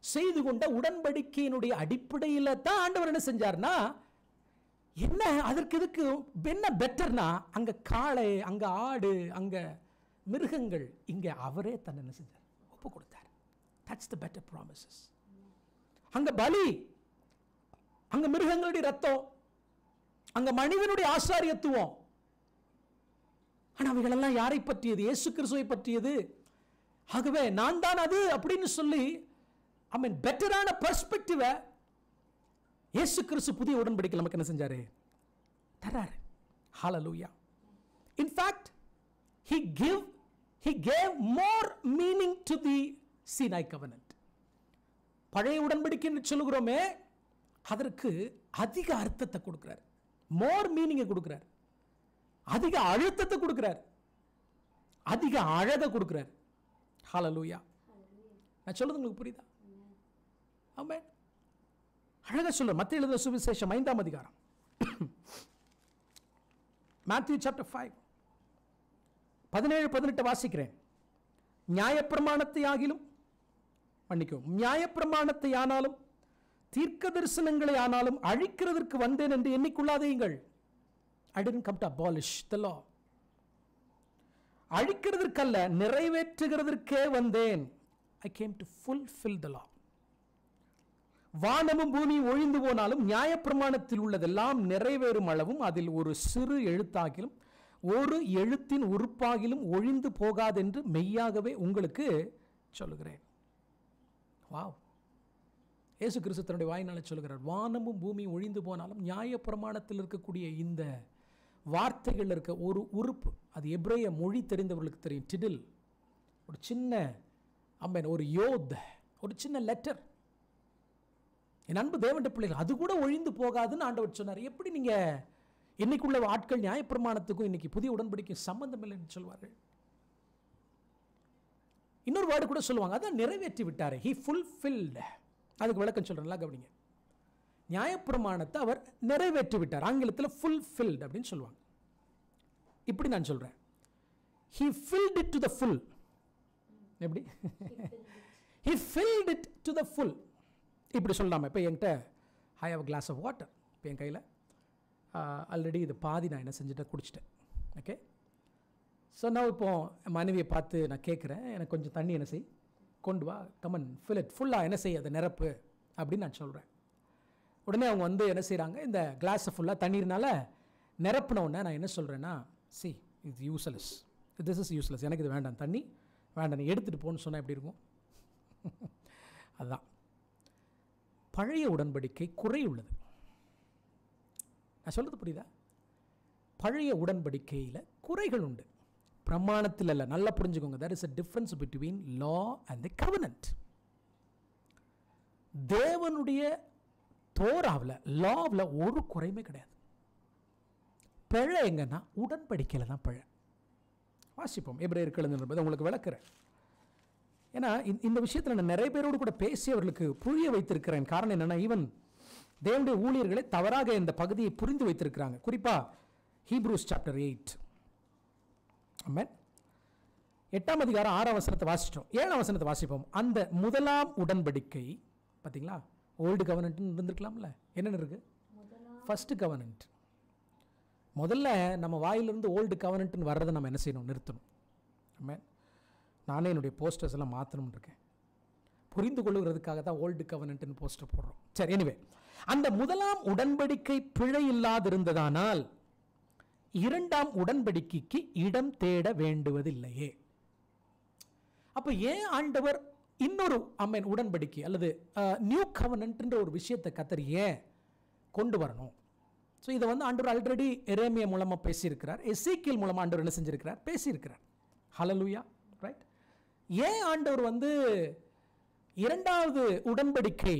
செய்து கொண்ட உடன்படிக்கையினுடைய அடிப்படையில் தான் ஆண்டவர் என்ன செஞ்சார்னா, என்ன அதற்கு இதுக்கு என்ன பெட்டர்னா, அங்க காளை, அங்க ஆடு, அங்க மிருகங்கள், இங்க அவரே தன்னை என்ன செஞ்சார், ஒப்பு கொடுத்தார். That's the better promises. அங்க பலி, அங்க மிருகங்களுடைய ரத்தம், அங்க மனிதனுடைய ஆசாரியத்துவம். ஆனா அவைகளெல்லாம் யாரை பற்றியது, இயேசு கிறிஸ்துவை பற்றியது. ஆகவே நான் தான் அது அப்படின்னு சொல்லி பெட்டரான பெர்ஸ்பெக்டிவ் இயேசு கிறிஸ்து புதிய உடன்படிக்கை நமக்கு என்ன செஞ்சாரு, தராரு. ஹல்லேலூயா. In fact he gave more meaning to the Sinai covenant. பழைய உடன்படிக்கை என்று சொல்லுகிறோமே, அதற்கு அதிக அர்த்தத்தை கொடுக்கிறார், மோர் மீனிங்கை கொடுக்கிறார், அதிக அழுத்தத்தை கொடுக்கிறார், அதிக அழகை கொடுக்கிறார். ஹல்லேலூயா. நான் சொல்றது உங்களுக்கு புரியுதா? ஆமென். அழகா சொல்ல மத்தேயு எழுதின சுவிசேஷம் 5ஆம் அதிகாரம், Matthew chapter 5 17-18 வாசிக்கிறேன். நியாயப்பிரமாணத்தை ஆகிலும் நியாயப்பிரமாணத்தை ஆனாலும் தீர்க்க தரிசனங்களை ஆனாலும் அழிக்கிறதற்கு வந்தேன் என்று எண்ணிக்கொள்ளாதீங்கள். I didn't come to abolish the law. அழிக்கிறதற்கல்ல, நிறைவேற்றுகிறதற்கே வந்தேன். I came to fulfill the law. வானமும் பூமியும் ஒழிந்து போனாலும் நியாயப்பிரமாணத்தில் உள்ளதெல்லாம் நிறைவேறும் அளவும் அதில் ஒரு சிறு எழுத்தாகிலும் ஒரு எழுத்தின் உறுப்பாகிலும் ஒழிந்து போகாதென்று மெய்யாகவே உங்களுக்கு சொல்லுகிறேன். வாவ்! இயேசு கிறிஸ்து தன்னுடைய வாயினால சொல்லுகிறார், வானமும் பூமியும் ஒழிந்து போனாலும் நியாயப்பிரமாணத்தில் இருக்கக்கூடிய இந்த வார்த்தைகள் இருக்க ஒரு உறுப்பு, அது எபிரேய மொழி தெரிந்தவர்களுக்கு தெரியும், டிடில், ஒரு சின்ன ஒரு யோத், ஒரு சின்ன லெட்டர். என் அன்பு தேவனுடைய பிள்ளைகள், அது கூட ஒழிந்து போகாதுன்னு ஆண்டவர் சொன்னார். எப்படி நீங்க இன்னைக்குள்ள ஆட்கள் நியாயப்பிரமாணத்துக்கும் இன்னைக்கு புதிய உடன்படிக்கைக்கும் சம்பந்தம் இல்லைன்னு சொல்வார்கள்? இன்னொரு வேர்டு கூட சொல்லுவாங்க, அதான் நிறைவேற்றி விட்டாரு, he fulfilled. அதுக்கு விளக்கம் சொல்றேன், கவனிங்க. நியாயப்பிரமாணத்தை அவர் நிறைவேற்றி விட்டார், ஆங்கிலத்தில் fulfilled அப்படின்னு சொல்லுவாங்க. இப்படி நான் சொல்றேன், he filled it to the full. எப்படி? he filled it to the full. இப்படி சொல்லலாமா? இப்போ என்கிட்ட I have a glass of water, இப்போ என் கையில் ஆல்ரெடி இது பாதி நான் என்ன செஞ்சுட்டேன், குடிச்சிட்டேன். ஓகே, ஸோ நான் இப்போ மனைவியை பார்த்து நான் கேட்குறேன், எனக்கு கொஞ்சம் தண்ணி என்ன செய், கொண்டு வா, கமன் ஃபில் இட், ஃபுல்லாக என்ன செய்ய அதை நிரப்பு அப்படின்னு நான் சொல்கிறேன். உடனே அவங்க வந்து என்ன செய்கிறாங்க, இந்த கிளாஸை ஃபுல்லாக தண்ணீர்னால நிரப்பினவுடனே நான் என்ன சொல்கிறேன்னா, சி இது யூஸ்லெஸ், திஸ் இஸ் யூஸ்லெஸ், எனக்கு இது வேண்டாம், தண்ணி வேண்டாம், நீ எடுத்துகிட்டு போன்னு சொன்னால் எப்படி இருக்கும்? அதுதான் பழைய உடன்படிக்கை குறையுள்ளது. நான் சொல்கிறது புரியுதா? பழைய உடன்படிக்கையில் குறைகள் உண்டு, பிரமாணத்தில் அல்ல. நல்லா புரிஞ்சுக்கோங்க, there is a difference between law and the covenant. தேவனுடைய தோராவில், லாவில் ஒரு குறையுமே கிடையாது. பிழை எங்கன்னா உடன்படிக்கையில் தான் பிழை. வாசிப்போம், எபிரேயர் எழுதினது உங்களுக்கு விளக்குறேன். ஏன்னா இந்த விஷயத்தில் நான் நிறைய பேரோடு கூட பேசி அவர்களுக்கு புரிய வைத்திருக்கிறேன். காரணம் என்னன்னா, ஈவன் தேவனுடைய ஊழியர்களை தவறாக இந்த பகுதியை புரிந்து வைத்திருக்கிறாங்க. குறிப்பாக ஹீப்ரூஸ் சாப்டர் 8, ஆமென், 8ஆம் அதிகாரம் 6ஆம் வசனத்தை வாசிட்டோம். 7ஆம் வசனத்தை வாசிப்போம். அந்த முதலாம் உடன்படிக்கை பார்த்தீங்களா, ஓல்டு கவர்னன்ட்னு இருந்திருக்கலாம்ல, என்னென்ன இருக்கு? ஃபர்ஸ்ட் கவர்னன்ட். முதல்ல நம்ம வாயிலிருந்து ஓல்டு கவர்னன்ட்னு வர்றதை நம்ம என்ன செய்யணும், நிறுத்தணும். ஆமென். நானே என்னுடைய போஸ்டர்ஸ் எல்லாம் மாற்றணும்னு இருக்கேன், புரிந்து கொள்ளுகிறதுக்காக தான் ஓல்டு கவர்னன்ட்னு போஸ்டர் போடுறோம். சரி, எனிவே, அந்த முதலாம் உடன்படிக்கை பிழை இல்லாதிருந்ததானால் இரண்டாம் உடன்படிக்கைக்கு இடம் தேட வேண்டுவதில்லையே. அப்ப ஏன் ஆண்டவர் இன்னொரு உடன்படிக்கை அல்லது நியூ கவர்னன்ட்ன்ற ஒரு விஷயத்தை கர்த்தர் ஏன் கொண்டு வரணும்? ஸோ இதை வந்து ஆண்டவர் ஆல்ரெடி எரேமியா மூலமா பேசியிருக்கிறார், எசேக்கியேல் மூலமா ஆண்டவர் என்ன செஞ்சிருக்கிறார், பேசியிருக்கிறார். ஹல்லேலூயா, ரைட்? ஏன் ஆண்டவர் வந்து இரண்டாவது உடன்படிக்கை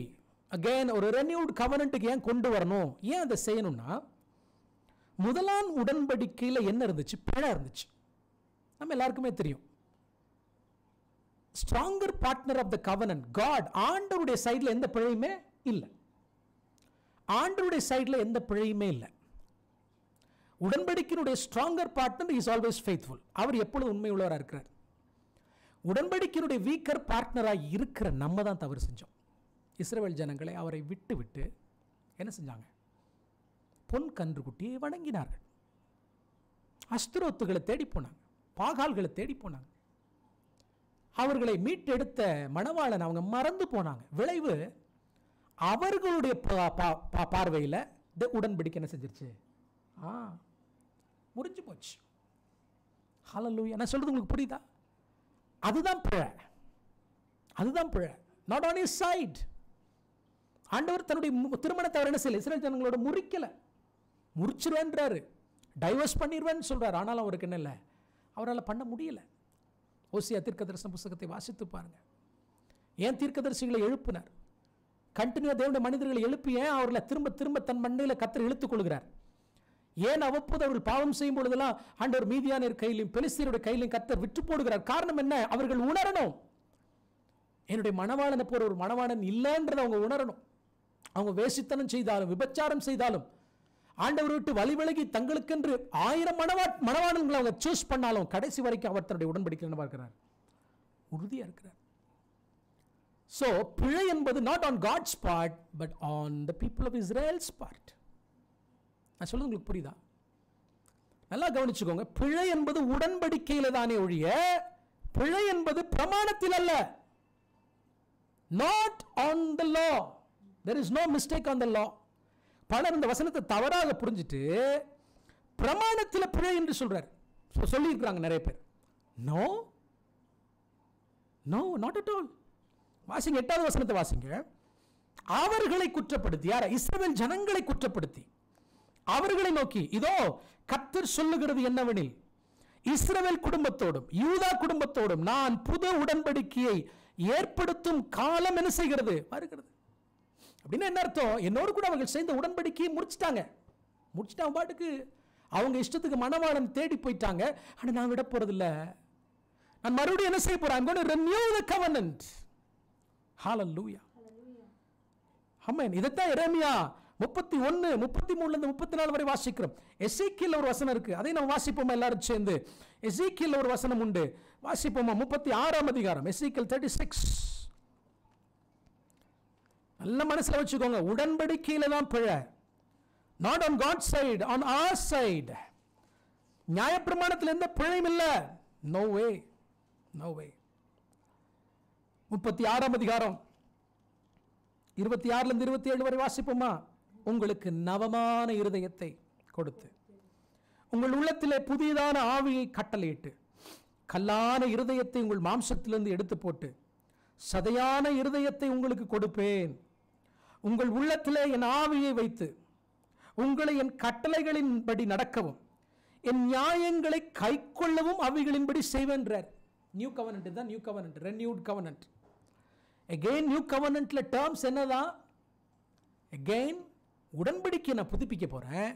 அகைன் ஒரு ரெனியூட் கவர்னன்ட்டுக்கு ஏன் கொண்டு வரணும், ஏன் அதை செய்யணும்னா, முதலாம் உடன்படிக்கையில் என்ன இருந்துச்சு, பிழை இருந்துச்சு. நம்ம எல்லாருக்குமே தெரியும். Stronger partner of the covenant God, ஆண்டவருடைய சைடில் எந்த பிழையுமே இல்லை. ஆண்டவருடைய சைடில் எந்த பிழையுமே இல்லை. உடன்படிக்கையினுடைய stronger partner is always faithful, அவர் எப்பொழுதும் உண்மை உள்ளவராக இருக்கிறார். உடன்படிக்கையினுடைய வீக்கர் பார்ட்னராக இருக்கிற நம்ம தான் தவறு செஞ்சோம். இஸ்ரவேல் ஜனங்களை அவரை விட்டு விட்டு என்ன செஞ்சாங்க, பொன் கன்றுக்குட்டியை வணங்கினார்கள், அஸ்திரோத்துகளை தேடி போனாங்க, பாகால்களை தேடி போனாங்க, அவர்களை மீட்டெடுத்த மணவாளன் அவங்க மறந்து போனாங்க. விளைவு அவர்களுடைய பார்வையில் உடன்படிக்கை என்ன செஞ்சிருச்சு, முறிஞ்சு போச்சு. ஹல்லேலூயா. நான் சொல்றது உங்களுக்கு புரியுதா? அதுதான் பிழை, அதுதான் பிழை. Not on his side. ஆண்டவர் தன்னுடைய திருமணத்தை அவர் என்ன செய்யல, இஸ்ரவேல் ஜனங்களோட முறிக்கல, முறிச்சிருவேன்றாரு, டைவர்ஸ் பண்ணிடுவேன்னு சொல்றாரு. ஆனாலும் அவருக்கு என்ன இல்லை, அவரால் பண்ண முடியல. ஓசியா தீர்க்கதரிசன புத்தகத்தை வாசித்து பாருங்க. ஏன் தீர்க்கதரிசிகளை எழுப்பினார், கண்டினியூ தேவனுடைய மனிதர்களை எழுப்பி ஏன் அவர்களை திரும்ப திரும்ப தன் மண்ணில் கர்த்தர் இழுத்துக் கொள்கிறார்? ஏன் அவ்வப்போது அவர்கள் பாவம் செய்யும் பொழுதெல்லாம் ஆண்டவர் மீதியானியர் கையிலும் பெலிஸ்தியருடைய கையிலும் கர்த்தர் விட்டு போடுகிறார்? காரணம் என்ன? அவர்கள் உணரணும், என்னுடைய மணவாளனை போற ஒரு மணவாளன் இல்லைன்றதை அவங்க உணரணும். அவங்க வேசித்தனம் செய்தாலும் விபச்சாரம் செய்தாலும் ஆண்டவர் விட்டு வழி விலகி தங்களுக்கென்று 1000 மணவாளன்களை அவங்க சூஸ் பண்ணாலும் கடைசி வரைக்கும் அவர் தன்னுடைய உடன்படிக்கை என்ன பார்க்கிறார், உறுதியா இருக்கிறார். So பிழை என்பது not on God's part but on the people of Israel's part. நான் சொல்றது உங்களுக்கு புரியுதா? நல்லா கவனிச்சுக்கோங்க. பிழை என்பது உடன்படிக்கையில தானே ஒழிய பிழை என்பது பிரமாணத்தில் அல்ல. Not on the law. There is no mistake on the law. பலர் இந்த வசனத்தை தவறாக புரிஞ்சிட்டு பிரமாணத்தில் பிழை என்று சொல்றார். சொல்லியிருக்கிறாங்க நிறைய பேர். No no, not at all. வாசிங்க 8வது வசனத்தை வாசிங்க. அவர்களை குற்றப்படுத்தி, யார? இஸ்ரவேல் ஜனங்களை குற்றப்படுத்தி அவர்களை நோக்கி, இதோ கர்த்தர் சொல்லுகிறது என்னவெனில், இஸ்ரவேல் குடும்பத்தோடும் யூதா குடும்பத்தோடும் நான் புது உடன்படிக்கையை ஏற்படுத்தும் காலம் என்ன செய்கிறது? வருகிறது. அப்படின்னா என்ன அர்த்தம்? என்னோடு கூட அவர்கள் செய்த உடன்படிக்கையை முடிச்சிட்டாங்க. பாட்டுக்கு அவங்க இஷ்டத்துக்கு மணவாளன் தேடி போயிட்டாங்க. ஆனா நான் விட போறதில்ல. நான் மறுபடியும் என்ன செய்ய போறேன்? I'm going to renew the covenant. Hallelujah. ஆமென். இதைத்தான் எரேமியா 31, 33 34 வரை வாசிக்கிறோம். எசேக்கியேல் ஒரு வசனம் இருக்கு, அதை நம்ம வாசிப்போமா எல்லாரும் சேர்ந்து? எசேக்கியேல் ஒரு வசனம் உண்டு, வாசிப்போமா? 36ஆம் அதிகாரம், எசேக்கியேல் 36. நல்ல மனசுல வச்சுக்கோங்க, உடன்படிக்கையில தான் பிழை. Not on God's side, on our side. நியாயப்பிரமாணத்தில் எந்த பிழையும் இல்லை. No way, no way. 36ஆம் அதிகாரம் 26 27 வரை வாசிப்போமா? உங்களுக்கு நவமான இருதயத்தை கொடுத்து உங்கள் உள்ளத்திலே புதியதான ஆவியை கட்டளையிட்டு கல்லான இருதயத்தை உங்கள் மாம்சத்திலிருந்து எடுத்து போட்டு சதையான இருதயத்தை உங்களுக்கு கொடுப்பேன். உங்கள் உள்ளத்திலே என் ஆவியை வைத்து உங்களை என் கட்டளைகளின்படி நடக்கவும் என் நியாயங்களை கைக்கொள்ளவும் அவைகளின்படி செய்வேன்றார். நியூ கவர்னன்ட் தான். New covenant, renewed covenant. Again new கவர்னன்ட்ல டேர்ம்ஸ் என்னதான்? அகைன் உடன்படிக்கை நான் புதுப்பிக்க போறேன்.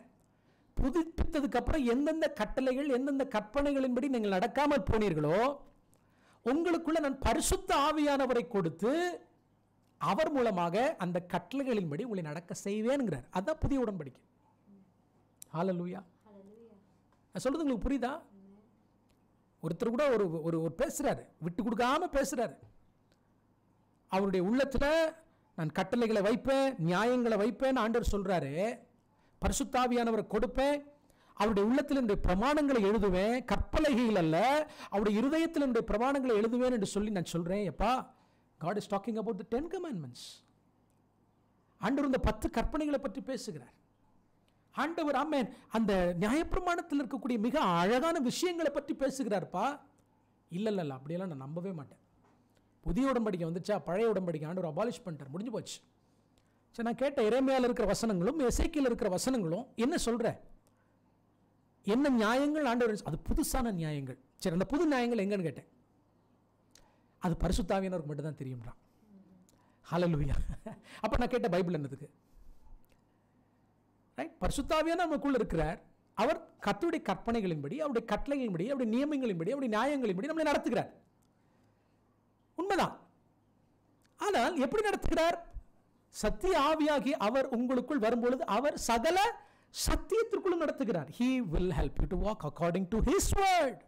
புதுப்பித்ததுக்கு அப்புறம் எந்தெந்த கட்டளைகள் எந்தெந்த கற்பனைகளின்படி நீங்கள் நடக்காமல் போனீர்களோ உங்களுக்குள்ள நான் பரிசுத்த ஆவியானவரை கொடுத்து அவர் மூலமாக அந்த கட்டளைகளின்படி உங்களை நடக்க செய்வேன்ங்கிறார். அதான் புதிய உடன்படிக்கை. ஹல்லேலூயா. நான் சொல்றது உங்களுக்கு புரியுதா? ஒருத்தர் கூட ஒரு பேசுறாரு, விட்டு கொடுக்காம பேசுறாரு. அவருடைய உள்ளத்துல நான் கட்டளைகளை வைப்பேன், நியாயங்களை வைப்பேன் ஆண்டவர் சொல்றாரு. பரிசுத்த ஆவியானவரை கொடுப்பேன், அவருடைய உள்ளத்தில் என்னுடைய பிரமாணங்களை எழுதுவேன், கற்பலகையில் அல்ல அவருடைய இருதயத்தில் என்னுடைய பிரமாணங்களை எழுதுவேன் என்று சொல்லி நான் சொல்றேன். எப்பா, God is talking about the 10 commandments. ஆண்டவர் இந்த 10 கற்பனைகளை பற்றி பேசுகிறார். ஆண்டவர் ஆமென் அந்த நியாயப்பிரமாணத்தில் இருக்கக்கூடிய மிக அழகான விஷயங்களை பற்றி பேசுகிறார்ப்பா. இல்ல அப்படியெல்லாம் நான் நம்பவே மாட்டேன். புதிய உடன்படிக்கை வந்துச்சா, பழைய உடன்படிக்கை ஆண்டவர் அபாலிஷ் பண்ணிட்டார், முடிஞ்சு போச்சு. சரி, நான் கேட்ட எரேமியாவில் இருக்கிற வசனங்களும் எசேக்கியேல் இருக்கிற வசனங்களும் என்ன சொல்ற? என்ன நியாயங்கள் ஆண்டவர்? அது புதுசான நியாயங்கள். சரி, அந்த புது நியாயங்கள் எங்கன்னு கேட்டேன். அது பரிசுத்த ஆவியானவருக்கு மட்டும் தான் தெரியும்ன்றான். ஹல்லேலூயா. அப்ப நான் கேட்ட பைபிள் என்னதுக்கு? ரைட், பரிசுத்த ஆவியானவர் நமக்குள்ள இருக்கிறார். அவர் கர்த்தருடைய கற்பனைகளின்படி, அவருடைய கட்டளைகளின்படி, அவருடைய நியமங்களின்படி, அவருடைய நியாயங்களின்படி நம்மளை நடத்துகிறார். உண்மைதான். ஆனால் எப்படி நடத்துகிறார்? சத்திய ஆவியாகி அவர் உங்களுக்குள் வரும்பொழுது அவர் சகல சத்தியத்திற்குள்ளும் நடத்துகிறார். He will help you to walk according to his word.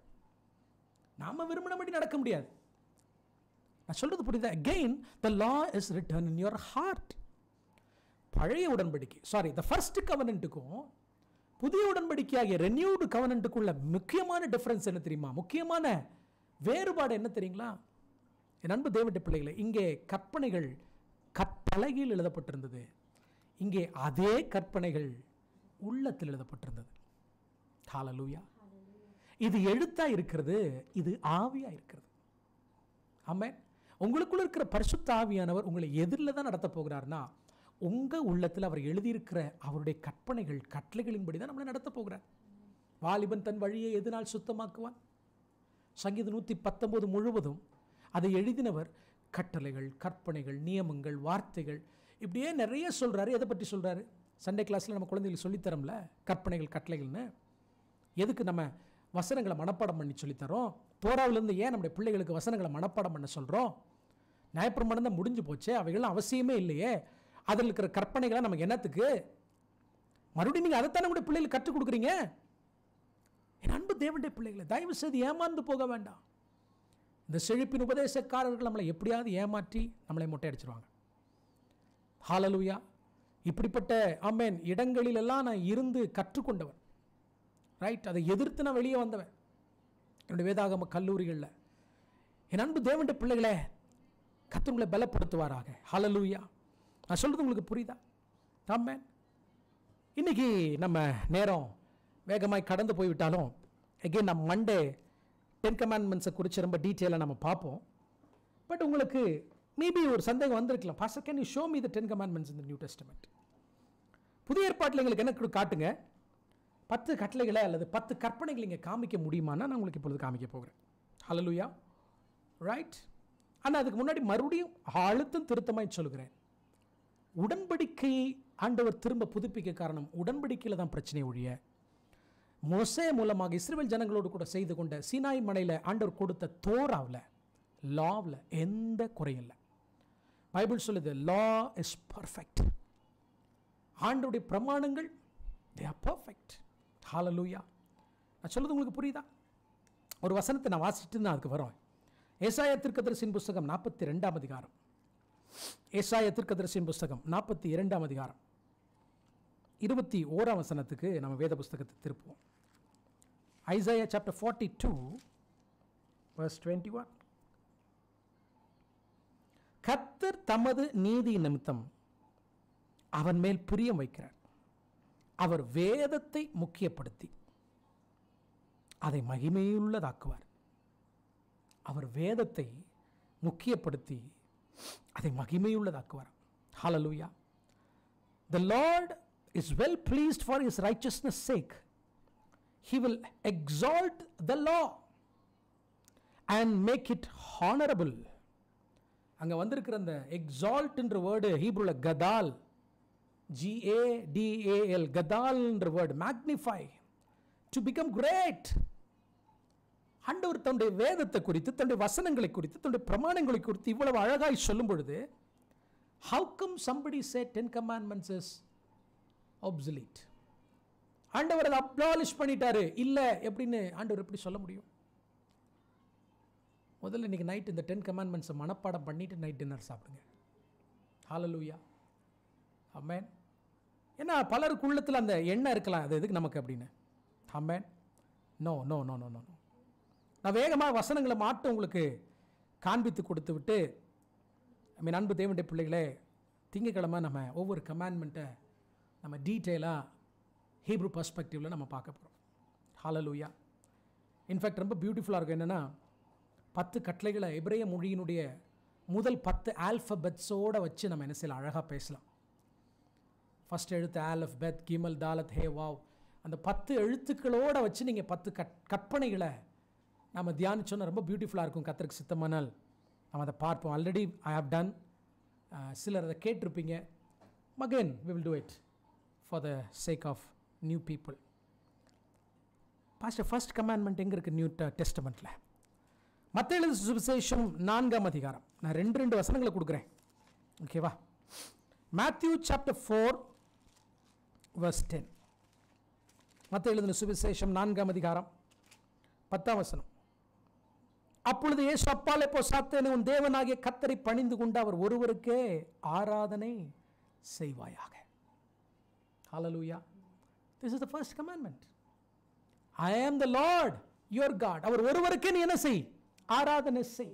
நாம விரும்பினபடி நடக்க முடியாது. நான் சொல்றது புரியுதா? Again, the law is written in your heart. பழைய உடன்படிக்கை, சாரி, the first covenantக்கும் புதிய உடன்படிக்கையாகிய renewed covenantக்குள்ள முக்கியமான டிஃபரன்ஸ் என்ன தெரியுமா? முக்கியமான வேறுபாடு என்ன தெரியுங்களா? என் அன்பு தேவனுடைய பிள்ளைகளே, இங்கே கற்பனைகள் கற்பலகையில் எழுதப்பட்டிருந்தது, இங்கே அதே கற்பனைகள் உள்ளத்தில் எழுதப்பட்டிருந்தது. ஹல்லேலூயா. இது எழுத்தா இருக்கிறது, இது ஆவியா இருக்கிறது. ஆமென். உங்களுக்குள்ள இருக்கிற பரிசுத்த ஆவியானவர் உங்களை எதிரில் தான் நடத்த போகிறார்னா, உங்க உள்ளத்தில் அவர் எழுதியிருக்கிற அவருடைய கற்பனைகள் கட்டளைகளின்படி தான் நம்மளை நடத்த போகிறார். வாலிபன் தன் வழியை எதனால் சுத்தமாக்குவான்? சங்கீதம் 119 முழுவதும் அதை எழுதினவர் கட்டளைகள், கற்பனைகள், நியமங்கள், வார்த்தைகள், இப்படியே நிறைய சொல்றாரு. எதை பற்றி சொல்றாரு? சண்டே கிளாஸ்ல நம்ம குழந்தைகளுக்கு சொல்லித்தரோம்ல, கற்பனைகள் கட்டளைகள்னு. எதுக்கு நம்ம வசனங்களை மனப்பாடம் பண்ணி சொல்லித்தரோம்? தோராவிலிருந்து ஏன் நம்முடைய பிள்ளைகளுக்கு வசனங்களை மனப்பாடம் பண்ண சொல்றோம்? நியாயப்பிரமாணம் தான் முடிஞ்சு போச்சே, அவைகள்லாம் அவசியமே இல்லையே. அதில் இருக்கிற கற்பனைகளை நமக்கு என்னத்துக்கு? மறுபடியும் நீங்க அதைத்தானே கூட பிள்ளைகளுக்கு கற்றுக் கொடுக்குறீங்க. என் அன்பு தேவனுடைய பிள்ளைகளை, தயவு செய்து ஏமாந்து போக வேண்டாம். இந்த செழிப்பின் உபதேசக்காரர்கள் நம்மளை எப்படியாவது ஏமாற்றி நம்மளை மொட்டை அடிச்சிருவாங்க. ஹல்லேலூயா. இப்படிப்பட்ட ஆமென் இடங்களில் எல்லாம் நான் இருந்து கற்றுக்கொண்டவன். ரைட், அதை எதிர்த்து நான் வெளியே வந்தவன் என்னுடைய வேதாகம கல்லூரிகளில். என் அன்பு தேவனுடைய பிள்ளைகளே, கர்த்தர் உங்களை பலப்படுத்துவாராக. ஹல்லேலூயா. நான் சொல்றது உங்களுக்கு புரியுதா? ஆமென். இன்னைக்கு நம்ம நேரம் வேகமாய் கடந்து போய்விட்டாலும் எகெயின் நம்ம மண்டே 10 கமாண்ட்மெண்ட்ஸை குறித்து ரொம்ப டீட்டெயிலாக நம்ம பார்ப்போம். பட் உங்களுக்கு மேபி ஒரு சந்தேகம் வந்திருக்கலாம், pastor can you show me the 10 commandments in the new testament. புதிய ஏற்பாட்டில் எங்களுக்கு என்ன காட்டுங்க, 10 கட்டளைகளை அல்லது 10 கற்பனைகளை இங்கே காமிக்க முடியுமானா நான் உங்களுக்கு இப்பொழுது காமிக்க போகிறேன். ஹல்லேலூயா, ரைட். ஆனால் அதுக்கு முன்னாடி மறுபடியும் அழுத்தம் திருத்தமாய் சொல்கிறேன், உடன்படிக்கையை ஆண்டவர் திரும்ப புதுப்பிக்க காரணம் உடன்படிக்கையில் தான் பிரச்சனை ஒழிய மோசே மூலமாக இஸ்ரவேல் ஜனங்களோடு கூட செய்து கொண்ட சீனாய் மலையில் ஆண்டவர் கொடுத்த தோராவில் லாவில் எந்த குறையில்லை. பைபிள் சொல்லுது லா இஸ் பர்ஃபெக்ட். ஆண்டவருடைய பிரமாணங்கள் தே ஆர் பர்ஃபெக்ட். ஹல்லேலூயா. நான் சொல்றது உங்களுக்கு புரியுதா? ஒரு வசனத்தை நான் வாசிட்டு தான் அதுக்கு வரோம். ஏசாயா தீர்க்கதரிசியின் புஸ்தகம் 42ஆம் அதிகாரம். ஏசாயா தீர்க்கதரிசியின் புஸ்தகம் 42ஆம் அதிகாரம் 21ஆம் வசனத்துக்கு நம்ம வேத புஸ்தகத்தை திருப்புவோம். Isaiah chapter 42 verse 21. கர்த்தர் தமது நீதி நிமித்தம் அவன் மேல் பிரியம் வைக்கிறார். அவர் வேதத்தை முக்கியப்படுத்தி அதை மகிமையுள்ளதாக்குவார். அவர் வேதத்தை முக்கியப்படுத்தி அதை மகிமையுள்ளதாக்குவார். ஹல்லேலூயா. The Lord is well pleased for his righteousness sake. He will exalt the law and make it honorable. அங்க வந்திருக்கிற அந்த எக்ஸால்ட் என்ற வேர்டு ஹீப்ரூல கதால், GADAL, கதால் என்ற word magnify, to become great. ஆண்டவர் தன்னுடைய வேதத்தை குறித்து, தன்னுடைய வசனங்களை குறித்து, தன்னுடைய பிரமாணங்களை குறித்து இவ்வளவு அழகாய் சொல்லும் பொழுது how come somebody say 10 commandments is obsolete? ஆண்டவர் அதை அப்ளாலிஷ் பண்ணிட்டாரு இல்ல எப்படின்னு ஆண்டவர் எப்படி சொல்ல முடியும்? முதல்ல இன்னைக்கு நைட் இந்த 10 கமாண்ட்மெண்ட்ஸை மனப்பாடம் பண்ணிட்டு நைட் டின்னர் சாப்பிடுங்க. ஹல்லேலூயா, ஆமென். ஏன்னா பலருக்கு உள்ளத்தில் அந்த எண்ணம் இருக்கலாம், அது எதுக்கு நமக்கு அப்படின்னு. ஆமென். No no no no no. நான் வேகமாக வசனங்களை மாட்டு உங்களுக்கு காண்பித்து கொடுத்து விட்டு, அன்பு தேவனுடைய பிள்ளைகளே, திங்கக்கிழமை நம்ம ஒவ்வொரு கமாண்ட்மெண்ட்டை நம்ம டீட்டெயிலாக ஹீப்ரூ பர்ஸ்பெக்டிவில் நம்ம பார்க்க போகிறோம். ஹல்லேலூயா. இன்ஃபேக்ட் ரொம்ப பியூட்டிஃபுல்லாக இருக்கும். என்னென்னா 10 கட்டளைகளை எபிரேய மொழியினுடைய முதல் 10 ஆல்ஃபபெட்ஸோடு வச்சு நம்ம என்ன செய்யலாம், அழகாக பேசலாம். ஃபஸ்ட் எழுத்து ஆலஃப், பெத், கிமல், தாலத், ஹே, வாவ், அந்த 10 எழுத்துக்களோடு வச்சு நீங்கள் 10 கற்பனைகளை நம்ம தியானிச்சோன்னா ரொம்ப பியூட்டிஃபுல்லாக இருக்கும். கர்த்தருக்கு சித்தமானால் நம்ம அதை பார்ப்போம். Already I have done. சிலர் அதை கேட்டிருப்பீங்க. Again we will do it for the sake of new people. Pastor, first commandment எங்கே இருக்குது நியூ டெஸ்டமெண்ட்டில்? மத்தேயு எழுதின சுவிசேஷம் 4ஆம் அதிகாரம். நான் 2 வசனங்களை கொடுக்குறேன், ஓகேவா? Matthew chapter 4 verse 10. மத்தேயு எழுதின சுவிசேஷம் 4ஆம் அதிகாரம் 10ஆம் வசனம். அப்பொழுது இயேசு அப்பாலே போ சாத்தானே, உன் தேவனாகிய கர்த்தரை பணிந்து கொண்டு அவர் ஒருவருக்கே ஆராதனை செய்வாயாக. ஹல்லேலூயா. This is the first commandment. I am the Lord your God. அவர் ஒருவருக்கே நீ என்ன செய், ஆராதனை செய்.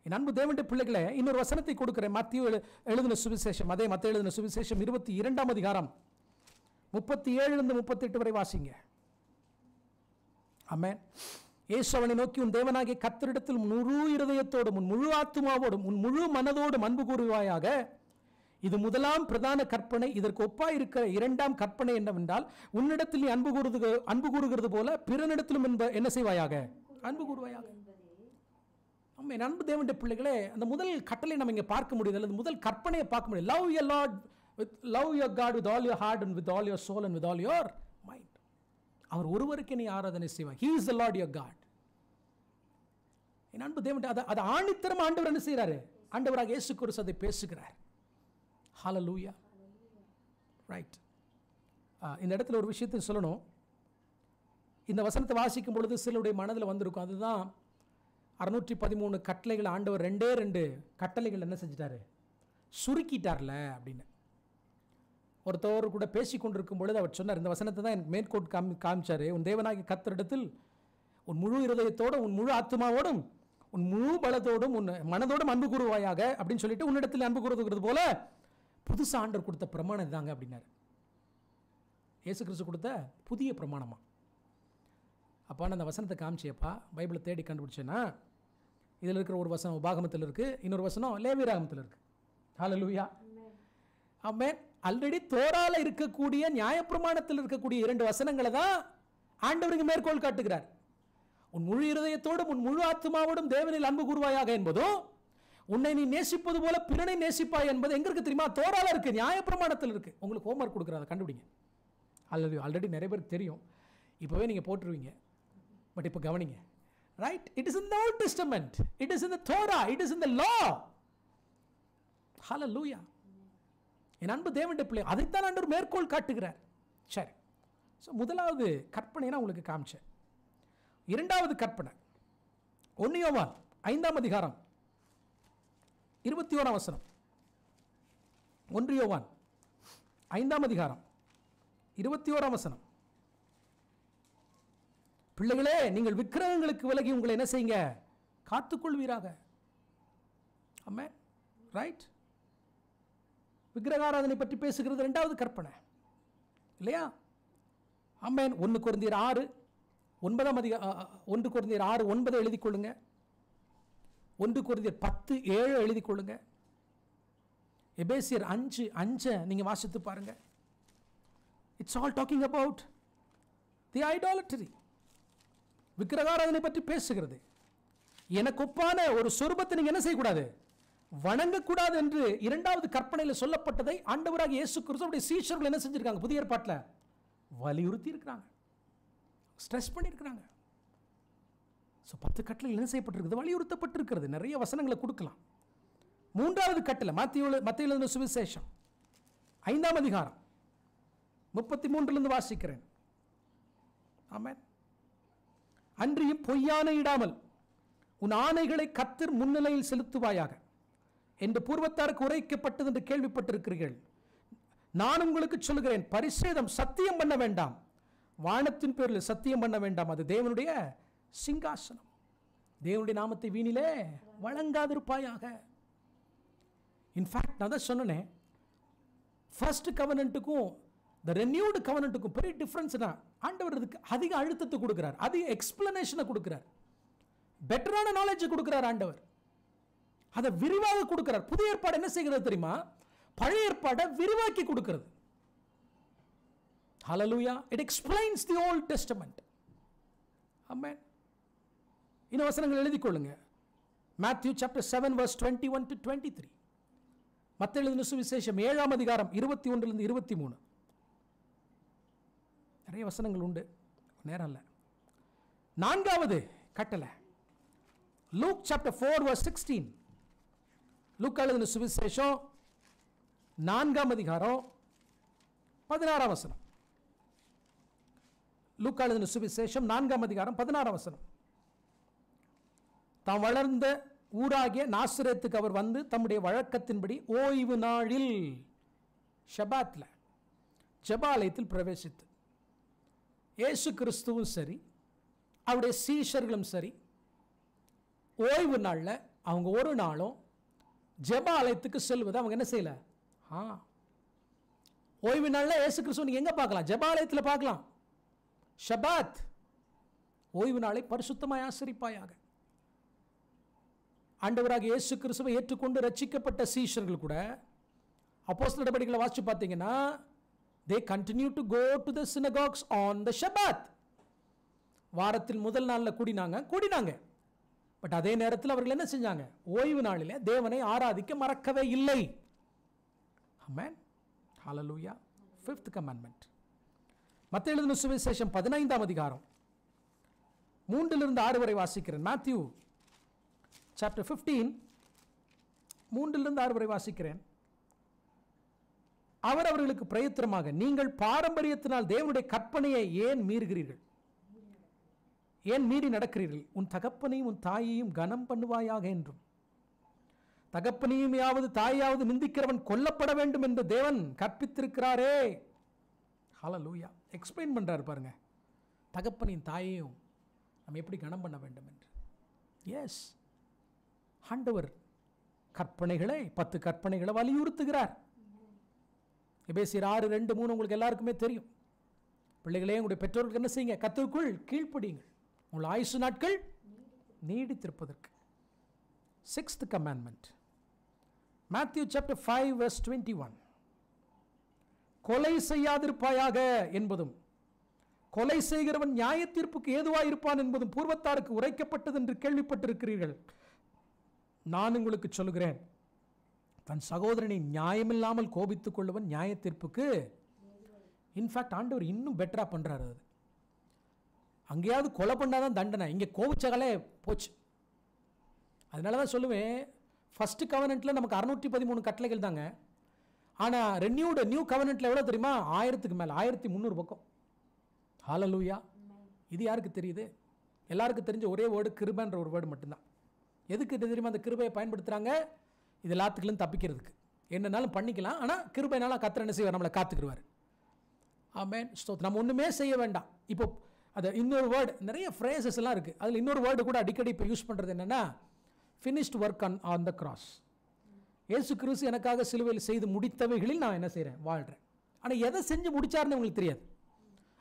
என் அன்பு தேவனுடைய பிள்ளைகளே, இன்னொரு வசனத்தை கொடுக்கிறேன். மத்தேயு எழுதின சுவிசேஷம், அதே மத்தேயு எழுதின சுவிசேஷம் 22ஆம் அதிகாரம் 37 38 வரை வாசிங்க. ஆமென். இயேசு அவனை நோக்கி, உன் தேவனாகிய கர்த்தரிடத்தில் முழு இருதயத்தோடும், உன் முழு ஆத்துமாவோடும், உன் முழு மனதோடும் அன்பு கூறுவாயாக. இது முதலாம் பிரதான கற்பனை. இதற்கு ஒப்பாய் இருக்கிற 2ஆம் கற்பனை என்னவென்றால், உன்னிடத்தில் நீ அன்பு கூறுகிறது போல பிறனிடத்திலும் என்ன செய்வாயாக, அன்பு கூறுவாயாக. ஆமென். அன்பு தேவனுடைய பிள்ளைகளே, அந்த முதல் கட்டளை நம்ம இங்கே பார்க்க முடியுது, அல்லது முதல் கற்பனையை பார்க்க முடியும். Love your Lord with love your God with all your heart and with all your soul and with all your mind. அவர் ஒருவருக்கே நீ ஆராதனை செய்வாய். He is the Lord your God. என் அன்பு தேவனுடைய அது ஆணித்தரமா ஆண்டவர் என்ன செய்கிறாரு, ஆண்டவராக இயேசு கிறிஸ்து அதை பேசுகிறார். ஹல்லேலூயா, ரைட். இந்த இடத்துல ஒரு விஷயத்தை சொல்லணும். இந்த வசனத்தை வாசிக்கும் பொழுது சிலருடைய மனதில் வந்திருக்கும், அதுதான் 613 கட்டளைகள் ஆண்டவர் 2 கட்டளைகள் என்ன செஞ்சிட்டாரு, சுருக்கிட்டார்ல அப்படின்னு. ஒருத்தவர் கூட பேசி கொண்டிருக்கும் பொழுது அவர் சொன்னார், இந்த வசனத்தை தான் எனக்கு மேற்கோட் காமிச்சாரு. உன் தேவனாகிய கர்த்தரிடத்தில் உன் முழு இருதயத்தோடும், உன் முழு ஆத்மாவோடும், உன் முழு பலத்தோடும், உன் மனதோடும் அன்பு கூறுவாயாக அப்படின்னு சொல்லிட்டு உன்னிடத்தில் அன்பு கூறுகிறது போல புதுசு ஆண்டவர் கொடுத்த பிரமாணம் தாங்க அப்படின்னாரு. இயேசு கிறிஸ்து கொடுத்த புதிய பிரமாணமா. அப்பா நான் அந்த வசனத்தை காமிச்சியப்பா, பைபிளை தேடி கண்டுபிடிச்சேன்னா இதில் இருக்கிற ஒரு வசனம் உபாகமத்தில் இருக்குது, இன்னொரு வசனம் லேவியராகமத்தில் இருக்குது. ஹல்லேலூயா. ஆமென். ஆல்ரெடி தோரால இருக்கக்கூடிய நியாயப்பிரமாணத்தில் இருக்கக்கூடிய 2 வசனங்களை தான் ஆண்டவருக்கு மேற்கோள் காட்டுகிறார். உன் முழு இருதயத்தோடும் உன் முழு ஆத்மாவோடும் தேவனில் அன்பு கூறுவாயாக என்பதும், உன்னை நீ நேசிப்பது போல பிறனை நேசிப்பாய் என்பது எங்க இருக்கு தெரியுமா? தோரால இருக்கு, நியாயப்பிரமாணத்தில் இருக்கு. உங்களுக்கு ஹோம்வொர்க் கொடுக்குறத கண்டுபிடிங்க. அல்லது ஆல்ரெடி நிறைய பேருக்கு தெரியும், இப்போவே நீங்கள் போட்டுருவீங்க. பட் இப்போ கவனிங்க. Right? It is in the Old Testament, it is in the Torah, it is in the law. ஹல்லேலூயா. என் அன்பு தேவனுடைய பிள்ளை, அதைத்தான் ஆண்டவர் மேற்கோள் காட்டுகிறார். சரி, ஸோ முதலாவது கற்பனை நான் உங்களுக்கு காமிச்சேன். இரண்டாவது கற்பனை 1 யோவான் 5ஆம் அதிகாரம் 21ஆம் வசனம். 1 யோவான் 5ஆம் அதிகாரம் 21ஆம் வசனம். பிள்ளைகளே, நீங்கள் விக்கிரகங்களுக்கு விலகி உங்களை என்ன செய்யுங்க? காத்துக்கொள்வீராக. ஆமென். ரைட்? விக்கிரகாராதனை பற்றி பேசுகிறது இரண்டாவது கற்பனை இல்லையா? ஆமென். 1 கொரிந்தியர் 6 9 எழுதிக் கொள்ளுங்க. 1 கொரிந்தியர் 10:7 எழுதிக் கொள்ளுங்க. எபேசியர் 5:5 நீங்க வாசித்து பாருங்க. It's all talking about the idolatry. விக்கிரகாராதனை பற்றி பேசுகிறது. எனக்கு ஒப்பான ஒரு சொரூபத்தை நீங்க என்ன செய்யக்கூடாது? வணங்கக்கூடாது என்று இரண்டாவது கற்பனையில் சொல்லப்பட்டதை ஆண்டவராக இயேசு கிறிஸ்துவுடைய சீஷர்கள் என்ன செஞ்சிருக்காங்க? புதிய ஏற்பாட்டில் வலியுறுத்தி இருக்கிறாங்க, ஸ்ட்ரெஸ் பண்ணியிருக்கிறாங்க. ஸோ 10 கட்டளைகள் என்ன செய்யப்பட்டிருக்கிறது? வலியுறுத்தப்பட்டிருக்கிறது. நிறைய வசனங்களை கொடுக்கலாம். மூன்றாவது கட்டளை மத்தேயு எழுதின சுவிசேஷம் 5ஆம் அதிகாரம் 33 வாசிக்கிறேன். ஆமென். அன்றியும் பொய்யானை இடாமல் உன் ஆணைகளை கர்த்தர் முன்னிலையில் செலுத்துவாயாக என்று பூர்வத்தாருக்கு உரைக்கப்பட்டது என்று கேள்விப்பட்டிருக்கிறீர்கள். நான் உங்களுக்கு சொல்லுகிறேன், பரிசேதம் சத்தியம் பண்ண வேண்டாம், வானத்தின் பேரில் சத்தியம் பண்ண வேண்டாம், அது தேவனுடைய சிங்காசனம். தேவனுடைய நாமத்தை வீணிலே வழங்காதிருப்பாயாக. இன்ஃபேக்ட் நான் தான் சொன்னேன், ஃபர்ஸ்ட் கவனன்ட்டுக்கும் the renewed covenantக்கும் பெரிய டிஃபரன்ஸ்னா, ஆண்டவர் இதுக்கு அதிக அழுத்தத்தை கொடுக்கிறார், அதிக எக்ஸ்பிளனேஷனை கொடுக்கிறார், பெட்டரான நாலேஜ் கொடுக்கிறார் ஆண்டவர், அதை விரிவாக கொடுக்கிறார். புதிய ஏற்பாடு என்ன செய்கிறது தெரியுமா? பழைய ஏற்பாடை விரிவாக்கி கொடுக்கிறது. ஹல்லேலூயா. It explains the Old Testament. ஆமென். இன்னும் வசனங்கள் எழுதிக் கொள்ளுங்க. Matthew chapter 7 verse 21 to 23. மத்தேயு எழுதின சுவிசேஷம் 7ஆம் அதிகாரம் 21 23. நிறைய வசனங்கள் உண்டு, நேரம் இல்லை. நான்காவது கட்டளை லூக் சாப்டர் 4 verse 16. லூக்கா எழுதின சுவிசேஷம் 4ஆம் அதிகாரம் 16ஆம் வசனம். லூக்கா எழுதின சுவிசேஷம் 4ஆம் அதிகாரம் 16ஆம் வசனம். தாம் வளர்ந்த ஊராகிய நாசரேத்துக்கு அவர் வந்து தம்முடைய வழக்கத்தின்படி ஓய்வு நாளில் ஷபாத்ல ஜெபாலயத்தில் பிரவேசித்து, இயேசு கிறிஸ்துவும் சரி அவருடைய சீஷர்களும் சரி ஓய்வு நாளில் அவங்க ஒரு நாளும் ஜெபாலயத்துக்கு செல்வதை அவங்க என்ன செய்யல. ஓய்வு நாளில் இயேசு கிறிஸ்துவ நீங்க எங்க பார்க்கலாம்? ஜெபாலயத்தில் பார்க்கலாம். ஷபாத், ஓய்வு நாளை பரிசுத்தமாய் ஆசரிப்பாயாக. ஆண்டவராக இயேசு கிறிஸ்துவை ஏற்றுக்கொண்டு ரட்சிக்கப்பட்ட சீஷர்கள் கூட அப்போஸ்தலர் நடவடிக்கைகளை வாசிச்சு பார்த்தீங்கன்னா, they continue to go to the synagogues on the Shabbat. வாரத்தில் முதல் நாளில் கூடினாங்க. பட் அதே நேரத்தில் அவர்கள் என்ன செஞ்சாங்க? ஓய்வு நாளிலே தேவனை ஆராதிக்க மறக்கவே இல்லை. ஆமென். ஹல்லேலூயா. 5th commandment. மத்தேயு எழுதின சுவிசேஷம் 15ஆம் அதிகாரம் 3 வரை வாசிக்கிறேன். மேத்யூ சாப்டர் 15 3 வரை வாசிக்கிறேன். அவர் அவர்களுக்கு பிரயத்திரமாக, நீங்கள் பாரம்பரியத்தினால் தேவனுடைய கற்பனையை ஏன் மீறுகிறீர்கள்? ஏன் மீறி நடக்கிறீர்கள்? உன் தகப்பனையும் உன் தாயையும் கனம் பண்ணுவாயாக என்றும், தகப்பனையும் யாவது தாயாவது நிந்திக்கிறவன் கொல்லப்பட வேண்டும் என்று தேவன் கற்பித்திருக்கிறாரே. ஹல்லேலூயா. எக்ஸ்பிளைன் பண்றாரு பாருங்க, தகப்பனையும் தாயையும் நம்ம எப்படி கனம் பண்ண வேண்டும் என்று. எஸ், ஆண்டவர் கற்பனைகளை 10 கற்பனைகளை வலியுறுத்துகிறார். எபேசியர் 6:2-3 உங்களுக்கு எல்லாருக்குமே தெரியும். பிள்ளைகளே, உங்களுடைய பெற்றோர்களுக்கு என்ன செய்யுங்க? கர்த்தருக்குள் கீழ்ப்படியுங்கள், உங்கள் ஆயுசு நாட்கள் நீடித்திருப்பதற்கு. 6th commandment, Matthew chapter 5 verse 21. கொலை செய்யாதிருப்பாயாக என்பதும் கொலை செய்கிறவன் நியாய தீர்ப்புக்கு ஏதுவாயிருப்பான் என்பதும் பூர்வத்தாருக்கு உரைக்கப்பட்டது என்று கேள்விப்பட்டிருக்கிறீர்கள். நான் உங்களுக்கு சொல்லுகிறேன், தன் சகோதரனை நியாயமில்லாமல் கோபித்துக் கொள்ளுவன் நியாய தீர்ப்புக்கு. இன்ஃபேக்ட் ஆண்டவர் இன்னும் பெட்டரா பண்றாரு. அது அங்கேயாவது கொலை பண்ணாதான் தண்டனை, இங்கே கோபிச்சகாலே போச்சு. அதனால தான் சொல்லுவேன், ஃபர்ஸ்ட் கவர்னன்ட்ல நமக்கு 613 கட்டளைகள் தாங்க. ஆனால் நியூ கவர்னன்ட்ல எவ்வளோ தெரியுமா? 1000க்கு மேலே, 1300 பக்கம். ஹல்லேலூயா. இது யாருக்கு தெரியுது? எல்லாருக்கும் தெரிஞ்ச ஒரே வேர்டு கிருபைன்ற ஒரு வேர்டு மட்டும்தான். எதுக்கு தெரியுமா அந்த கிருபையை பயன்படுத்துகிறாங்க? இது எல்லாத்துக்குள்ளும் தப்பிக்கிறதுக்கு. என்னன்னாலும் பண்ணிக்கலாம், ஆனால் கிருபைனால கர்த்தர் என்ன செய்வார்? நம்மளை காத்துக்கிடுவார். ஆமென். நம்ம ஒன்றுமே செய்ய வேண்டாம். இப்போ அது இன்னொரு வேர்டு, நிறைய ஃப்ரேசஸ் எல்லாம் இருக்குது. அதில் இன்னொரு வேர்டு கூட அடிக்கடி இப்போ யூஸ் பண்ணுறது என்னென்னா, finished work on the cross. இயேசு கிறிஸ்து எனக்காக சிலுவையில் செய்து முடித்தவைகளில் நான் என்ன செய்கிறேன்? வாழ்கிறேன். ஆனால் எதை செஞ்சு முடிச்சாருன்னு உங்களுக்கு தெரியாது.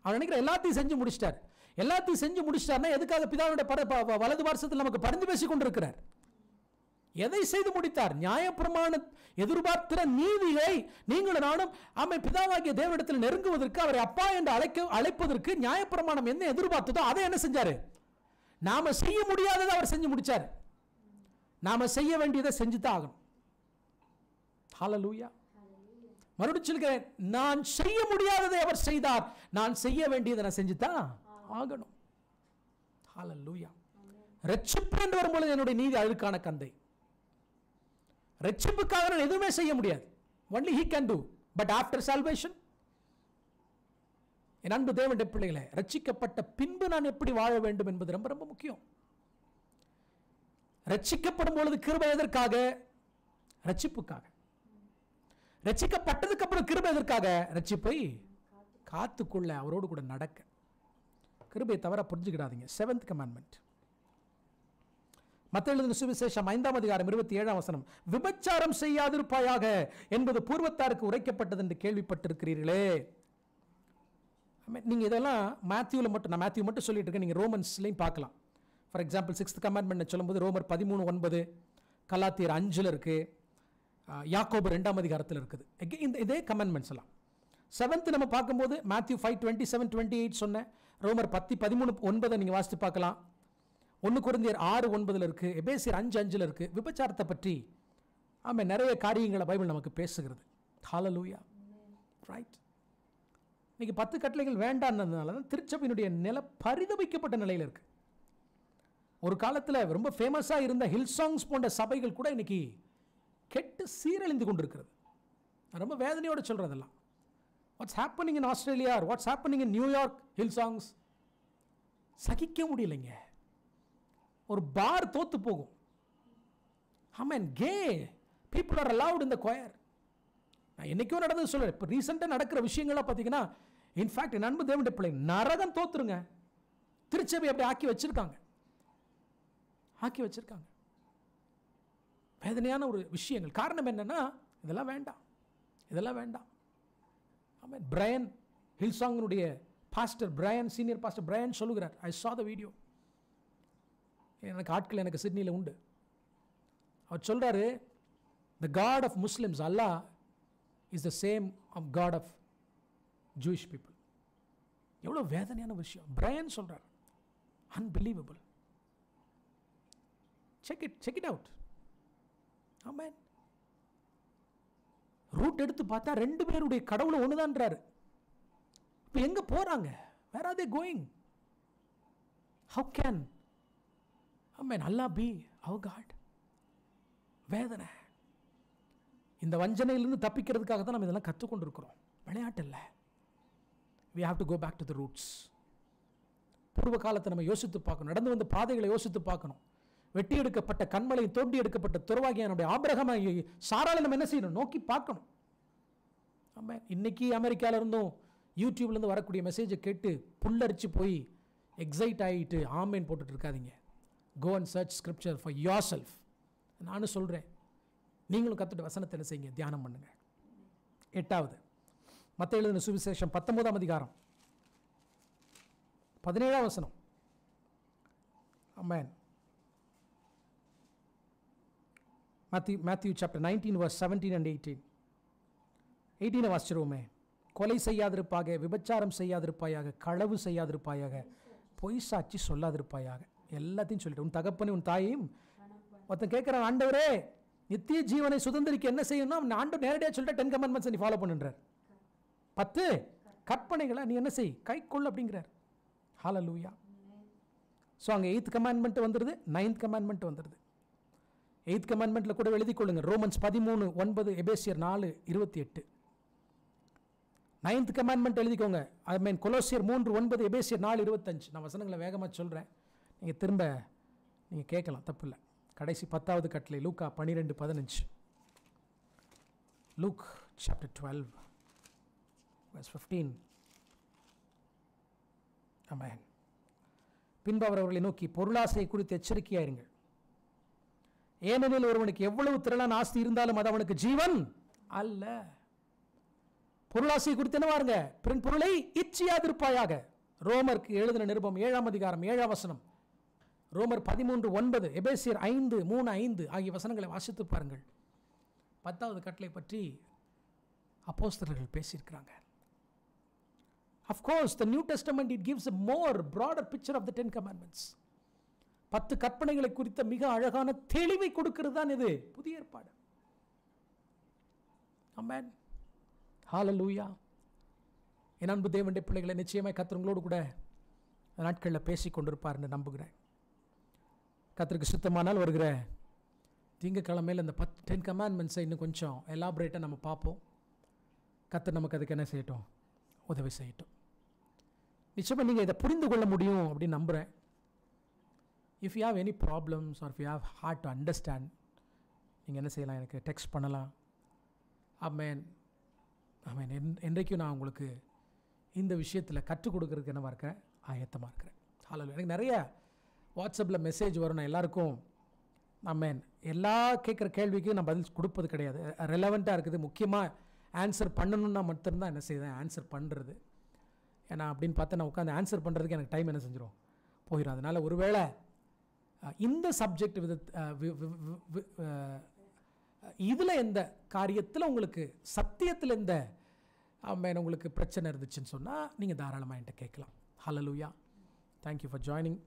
அவன் நினைக்கிற எல்லாத்தையும் செஞ்சு முடிச்சிட்டார். எல்லாத்தையும் செஞ்சு முடிச்சிட்டார்னா எதுக்காக பிதாவுடைய வலது பார்சத்தில் நமக்கு பரிந்து பேசி கொண்டிருக்கிறார்? எதை செய்து முடித்தார்? நியாயப்பிரமாண எதிர்பார்க்கிற நீதியை நீங்களும் நானும் பிதாவாகிய தேவனிடத்தில் நெருங்குவதற்கு, அவரை அப்பா என்று அழைப்பதற்கு நியாயப்பிரமாணம் என்ன எதிர்பார்த்ததோ அதை என்ன செஞ்சாரு? நாம செய்ய முடியாததை அவர் செஞ்சு முடிச்சார். நாம செய்ய வேண்டியதை செஞ்சுதான் ஆகணும். ஹல்லேலூயா. மறுபடியும் சொல்கிறேன், நான் செய்ய முடியாததை அவர் செய்தார், நான் செய்ய வேண்டியதை நான் செஞ்சுதான் ஆகணும். ஹல்லேலூயா. ரட்சிப்பு என்று வரும்போது என்னுடைய நீதி அழுக்கான கந்தை. ரட்சிப்புக்காக நான் எதுவுமே செய்ய முடியாது. only he can do. but after salvation, என் அன்பு தேவனுடைய பிள்ளைகளே, ரட்சிக்கப்பட்ட பின்பு நான் எப்படி வாழ வேண்டும் என்பது ரொம்ப ரொம்ப முக்கியம். ரட்சிக்கப்படும் பொழுது கிருபை எதற்காக? ரட்சிப்புக்காக. ரட்சிக்கப்பட்டதுக்கு அப்புறம் கிருபை எதற்காக? ரட்சிப்பை காத்துக்கொள்ள, அவரோடு கூட நடக்க. கிருபையை தவற புரிஞ்சுக்கிடாதீங்க. 7th commandment, மத்தேயு எழுதின சுவிசேஷம் 5ஆம் அதிகாரம் 27ஆம் வசனம், விபச்சாரம் செய்யாதிருப்பாயாக என்பது பூர்வத்தாருக்கு உரைக்கப்பட்டது என்று கேள்விப்பட்டிருக்கிறீர்களே. நீங்க இதெல்லாம் மேத்யூல மட்டும், நான் மேத்யூ மட்டும் சொல்லிட்டு இருக்கேன், நீங்க ரோமன்ஸ்லையும் பார்க்கலாம். ஃபார் எக்ஸாம்பிள் 6th commandment சொல்லும்போது ரோமர் 13:9, கலாத்தியர் 5ல் இருக்கு, யாக்கோபு 2ஆம் அதிகாரத்தில் இருக்குது. இதே கமெண்ட்மெண்ட்ஸ் எல்லாம் 7th நம்ம பார்க்கும்போது மேத்யூ 5:27-28 சொன்னேன். ரோமர் 10:13-9 நீங்கள் வாசித்து பார்க்கலாம். 1 கொரிந்தியர் 6:9 இருக்கு, எபேசியர் 5:5 இருக்கு. விபச்சாரத்தை பற்றி நிறைய காரியங்களை பைபிள் நமக்கு பேசுகிறது. ஹல்லேலூயா. ரைட். இன்னைக்கு 10 கட்டளைகள் வேண்டாம்னதுனால தான் திருச்சபையினுடைய நிலை பரிதபிக்கப்பட்ட நிலையில் இருக்கு. ஒரு காலத்தில் ரொம்ப ஃபேமஸாக இருந்த ஹில் சாங்ஸ் போன்ற சபைகள் கூட இன்னைக்கு கெட்டு சீரழிந்து கொண்டிருக்கிறது. ரொம்ப வேதனையோடு சொல்றதெல்லாம். What's happening in Australia, what's happening in New York hill songs சகிக்க முடியலைங்க. ஒரு பார் தோத்து போகும். Gay people are allowed in the choir. நான் என்னைக்கோ நடந்தது சொல்றேன். இப்போ ரீசெண்டாக நடக்கிற விஷயங்கள்லாம் பார்த்தீங்கன்னா, இன்ஃபேக்ட் என் அன்பு தேவனுடைய பிள்ளை நரகம் தோத்துருங்க. திருச்சபை அப்படி ஆக்கி வச்சிருக்காங்க. வேதனையான ஒரு விஷயங்கள். காரணம் என்னன்னா, இதெல்லாம் வேண்டாம், இதெல்லாம் வேண்டாம். பிரையன் ஹில்சாங்கினுடைய pastor Brian, senior pastor Brian சொல்லுகிறார், ஐ saw the video. எனக்கு ஆட்கள் எனக்கு சிட்னியில் உண்டு. அவர் சொல்றாரு, the God of Muslims, Allah is the same of God of Jewish people. எவ்வளோ வேதனையான விஷயம். பிரையன் சொல்றார், unbelievable. check it out. ஆமென். ரூட் எடுத்து பார்த்தா 2 பேருடைய கடவுளை ஒண்ணுதான்றாரு. இப்போ எங்க போறாங்க? where are they going? how can Allah be our God? வேதனை. இந்த வஞ்சனையிலிருந்து தப்பிக்கிறதுக்காக தான் நம்ம இதெல்லாம் கற்றுக்கொண்டிருக்கிறோம். விளையாட்டு இல்லை. we have to go back to the roots. பூர்வ காலத்தை நம்ம யோசித்து பார்க்கணும். நடந்து வந்த பாதைகளை யோசித்து பார்க்கணும். வெட்டி எடுக்கப்பட்ட கண்மலை, தோண்டி எடுக்கப்பட்ட துறவாகிய ஆபிரகாம் சாராளை நம்ம என்ன செய்யணும்? நோக்கி பார்க்கணும். ஆமாம். இன்னைக்கு அமெரிக்கால இருந்தும் யூடியூப்ல இருந்து வரக்கூடிய மெசேஜை கேட்டு புல்லரிச்சு போய் எக்ஸைட் ஆகிட்டு ஆமேன் போட்டுட்டு இருக்காதீங்க. Go and search scripture for yourself. நானும் சொல்கிறேன், நீங்களும் கத்துட்டு வசனத்தை என்ன செய்யுங்க? தியானம் பண்ணுங்க. 8வது மத்தேயு எழுதின சுவிசேஷம் 19ஆம் அதிகாரம் 17ஆம் வசனம். ஆமென். Matthew chapter 19 verse 17 and 18. 18 வாசிச்சிருவோமே. கொலை செய்யாதிருப்பாக, விபச்சாரம் செய்யாதிருப்பாயாக, களவு செய்யாதிருப்பாயாக, பொய் சாட்சி சொல்லாதிருப்பாயாக. எல்லாத்தையும் சொல்லிட்டு உன் தகப்பனை உன் தாயையும். ஒருத்தன் கேட்குறான், ஆண்டவரே நித்திய ஜீவனை சுதந்திரிக்க என்ன செய்யணும்? ஆண்டவர் நேரடியாக சொல்லிட்டு 10 commandments நீ ஃபாலோ பண்ணுன்றார். 10 கற்பனைகளை நீ என்ன செய், கை கொள் அப்படிங்கிறார். ஹல்லேலூயா. ஸோ அங்கே 8th commandment வந்துடுது, 9th commandment வந்துடுது. 8th commandmentல கூட எழுதி கொள்ளுங்க. ரோமன்ஸ் 13:9, எபேசியர் 4:28. 9th commandment எழுதிக்கோங்க. ஐ மீன் கொலோசியர் 3:9, எபேசியர் 4:25. நான் வசனங்களை வேகமாக சொல்கிறேன், நீங்கள் திரும்ப நீங்கள் கேட்கலாம், தப்பு இல்லை. கடைசி 10வது கட்டளை லூக்கா 12:15. Luke chapter 12 verse 15. ஆமென். பின்பு அவர் அவர்களை நோக்கி, பொருளாசையை குறித்து எச்சரிக்கையாயிருங்கள். ஏனெனில் ஒருவனுக்கு எவ்வளவு திரளான ஆஸ்தி இருந்தாலும் அது அவனுக்கு ஜீவன் அல்ல. பொருளாசையை குறித்து என்ன பாருங்க, பிறன் பொருளை இச்சியாதிருப்பாயாக. ரோமருக்கு எழுதின நிருபம் 7ஆம் அதிகாரம் 7ஆம் வசனம். ரோமர் 13:9, எபேசியர் 5:3-5 ஆகிய வசனங்களை வாசித்து பாருங்கள். 10வது கட்டளை பற்றி அப்போஸ்தலர்கள் பேசியிருக்கிறாங்க. Of course, the New Testament, it gives a more broader picture of the 10 commandments. 10 கற்பனைகளை குறித்த மிக அழகான தெளிவை கொடுக்கிறது தான் இது புதிய ஏற்பாடு. ஆமென். ஹல்லேலூயா. என் அன்பு தேவனுடைய பிள்ளைகளை, நிச்சயமாய் கர்த்தர் உங்களோடு கூட நாட்களில் பேசி கொண்டிருப்பார் என்று நம்புகிறேன். கர்த்தருக்கு சுத்தமானால் வருகிற திங்கக்கிழமையில் இந்த 10 commandments இன்னும் கொஞ்சம் எலாபரேட்டாக நம்ம பார்ப்போம். கர்த்தர் நமக்கு அதுக்கு என்ன செய்யட்டும், உதவி செய்யட்டும். நிச்சயமாக நீங்கள் இதை புரிந்து கொள்ள முடியும் அப்படின்னு நம்புகிறேன். If you have any problems or if you have hard to understand, நீங்கள் என்ன செய்யலாம், எனக்கு டெக்ஸ்ட் பண்ணலாம். ஆமென். ஆமென். என்றைக்கும் நான் உங்களுக்கு இந்த விஷயத்தில் கற்றுக் கொடுக்கறதுக்கு என்னவாக இருக்கிறேன், ஆயத்தமாக இருக்கிறேன். ஹல்லேலூயா. எனக்கு நிறைய வாட்ஸ்அப்பில் மெசேஜ் வரும். நான் எல்லாருக்கும் ஆமென் எல்லா கேட்குற கேள்விக்கும் நான் பதில் கொடுப்பது கிடையாது. ரெலவெண்ட்டாக இருக்குது, முக்கியமாக ஆன்சர் பண்ணணுன்னா மட்டும்தான் என்ன செய்வேன், ஆன்சர் பண்ணுறது. ஏன்னா அப்படின்னு பார்த்தா நான் உட்காந்து ஆன்சர் பண்ணுறதுக்கு எனக்கு டைம் என்ன செஞ்சிடும், போயிடும். அதனால் ஒருவேளை இந்த சப்ஜெக்ட் இதில் எந்த காரியத்தில் உங்களுக்கு சத்தியத்தில் எந்த ஆமென் உங்களுக்கு பிரச்சனை இருந்துச்சுன்னு சொன்னால் நீங்கள் தாராளமாக என்கிட்ட கேட்கலாம். ஹல்லேலூயா. Thank you for joining.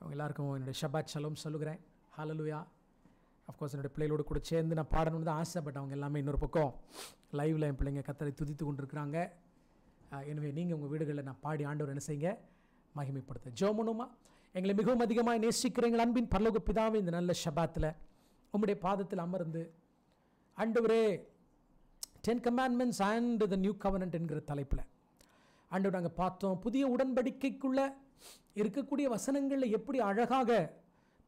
அவங்க எல்லாருக்கும் என்னுடைய ஷபாத் ஷலோம் சொல்லுகிறேன். ஹல்லேலூயா. அஃப்கோர்ஸ் என்னுடைய பிள்ளைகளோடு கூட சேர்ந்து நான் பாடணும்னு தான் ஆசை. பட் அவங்க எல்லாமே இன்னொரு பக்கம் லைவில் என் பிள்ளைங்க கர்த்தரை துதித்து கொண்டிருக்கிறாங்க. எனவே நீங்கள் உங்கள் வீடுகளில் நான் பாடி ஆண்டவர் என்ன செய்யுங்க, மகிமைப்படுத்த ஜெபமுமா. எங்களை மிகவும் அதிகமாக நேசிக்கிறீங்கள் அன்பின் பரலோக பிதாவே, இந்த நல்ல ஷபாத்தில் உம்முடைய பாதத்தில் அமர்ந்து ஆண்டவரே 10 commandments and the new covenant என்கிற தலைப்பில் ஆண்டவர் நாங்கள் பார்த்தோம். புதிய உடன்படிக்கைக்குள்ளே இருக்கக்கூடிய வசனங்களில் எப்படி அழகாக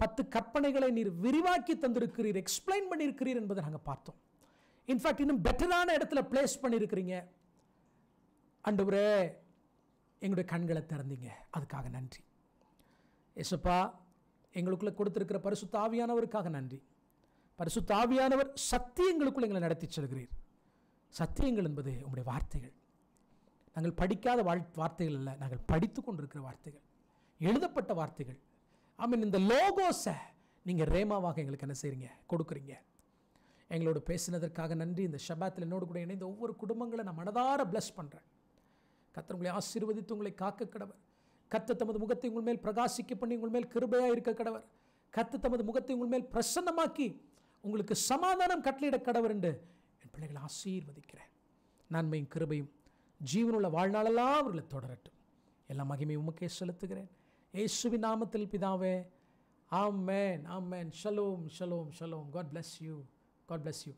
10 கற்பனைகளை நீர் விரிவாக்கி தந்திருக்கிறீர், எக்ஸ்பிளைன் பண்ணியிருக்கிறீர் என்பதை நாங்கள் பார்த்தோம். இன்ஃபேக்ட் இன்னும் பெட்டரான இடத்துல பிளேஸ் பண்ணியிருக்கிறீங்க ஆண்டவரே. எங்களுடைய கண்களை திறந்தீங்க, அதுக்காக நன்றி ஏசப்பா. எங்களுக்குள்ளே கொடுத்திருக்கிற பரிசுத்த ஆவியானவருக்காக நன்றி. பரிசுத்த ஆவியானவர் சத்தியங்களுக்குள்ள எங்களை நடத்தி செல்கிறீர். சத்தியங்கள் என்பது உங்களுடைய வார்த்தைகள். நாங்கள் படிக்காத வார்த்தைகள் அல்ல, நாங்கள் படித்து கொண்டிருக்கிற வார்த்தைகள், எழுதப்பட்ட வார்த்தைகள். ஆமீன். இந்த லோகோஸை நீங்கள் ரேமாவாக எங்களுக்கு என்ன செய்கிறீங்க, கொடுக்குறீங்க. எங்களோடு பேசினதற்காக நன்றி. இந்த ஷபாத்தில் என்னோடு கூட இணைந்த ஒவ்வொரு குடும்பங்களை நான் மனதார பிளஸ் பண்ணுறேன். கர்த்தர் உங்களை ஆசீர்வதித்து உங்களை காக்க கடவர். கர்த்தர் தமது முகத்தை உங்கள் மேல் பிரகாசிக்க பண்ணி உங்கள் மேல் கிருபையாக இருக்க கடவர். கர்த்தர் தமது முகத்தை உங்கள் மேல் பிரசன்னமாக்கி உங்களுக்கு சமாதானம் கட்டளையிட கடவர் என்று என் பிள்ளைகளை ஆசீர்வதிக்கிறேன். நன்மையும் கிருபையும் ஜீவனுள்ள வாழ்நாளெல்லாம் அவர்களை தொடரட்டும். எல்லா மகிமையும் உமக்கே செலுத்துகிறேன் இயேசுவின் நாமத்தில் பிதாவே. ஆமென். ஆமென். ஷலோம் ஷலோம் ஷலோம். God bless you. God bless you.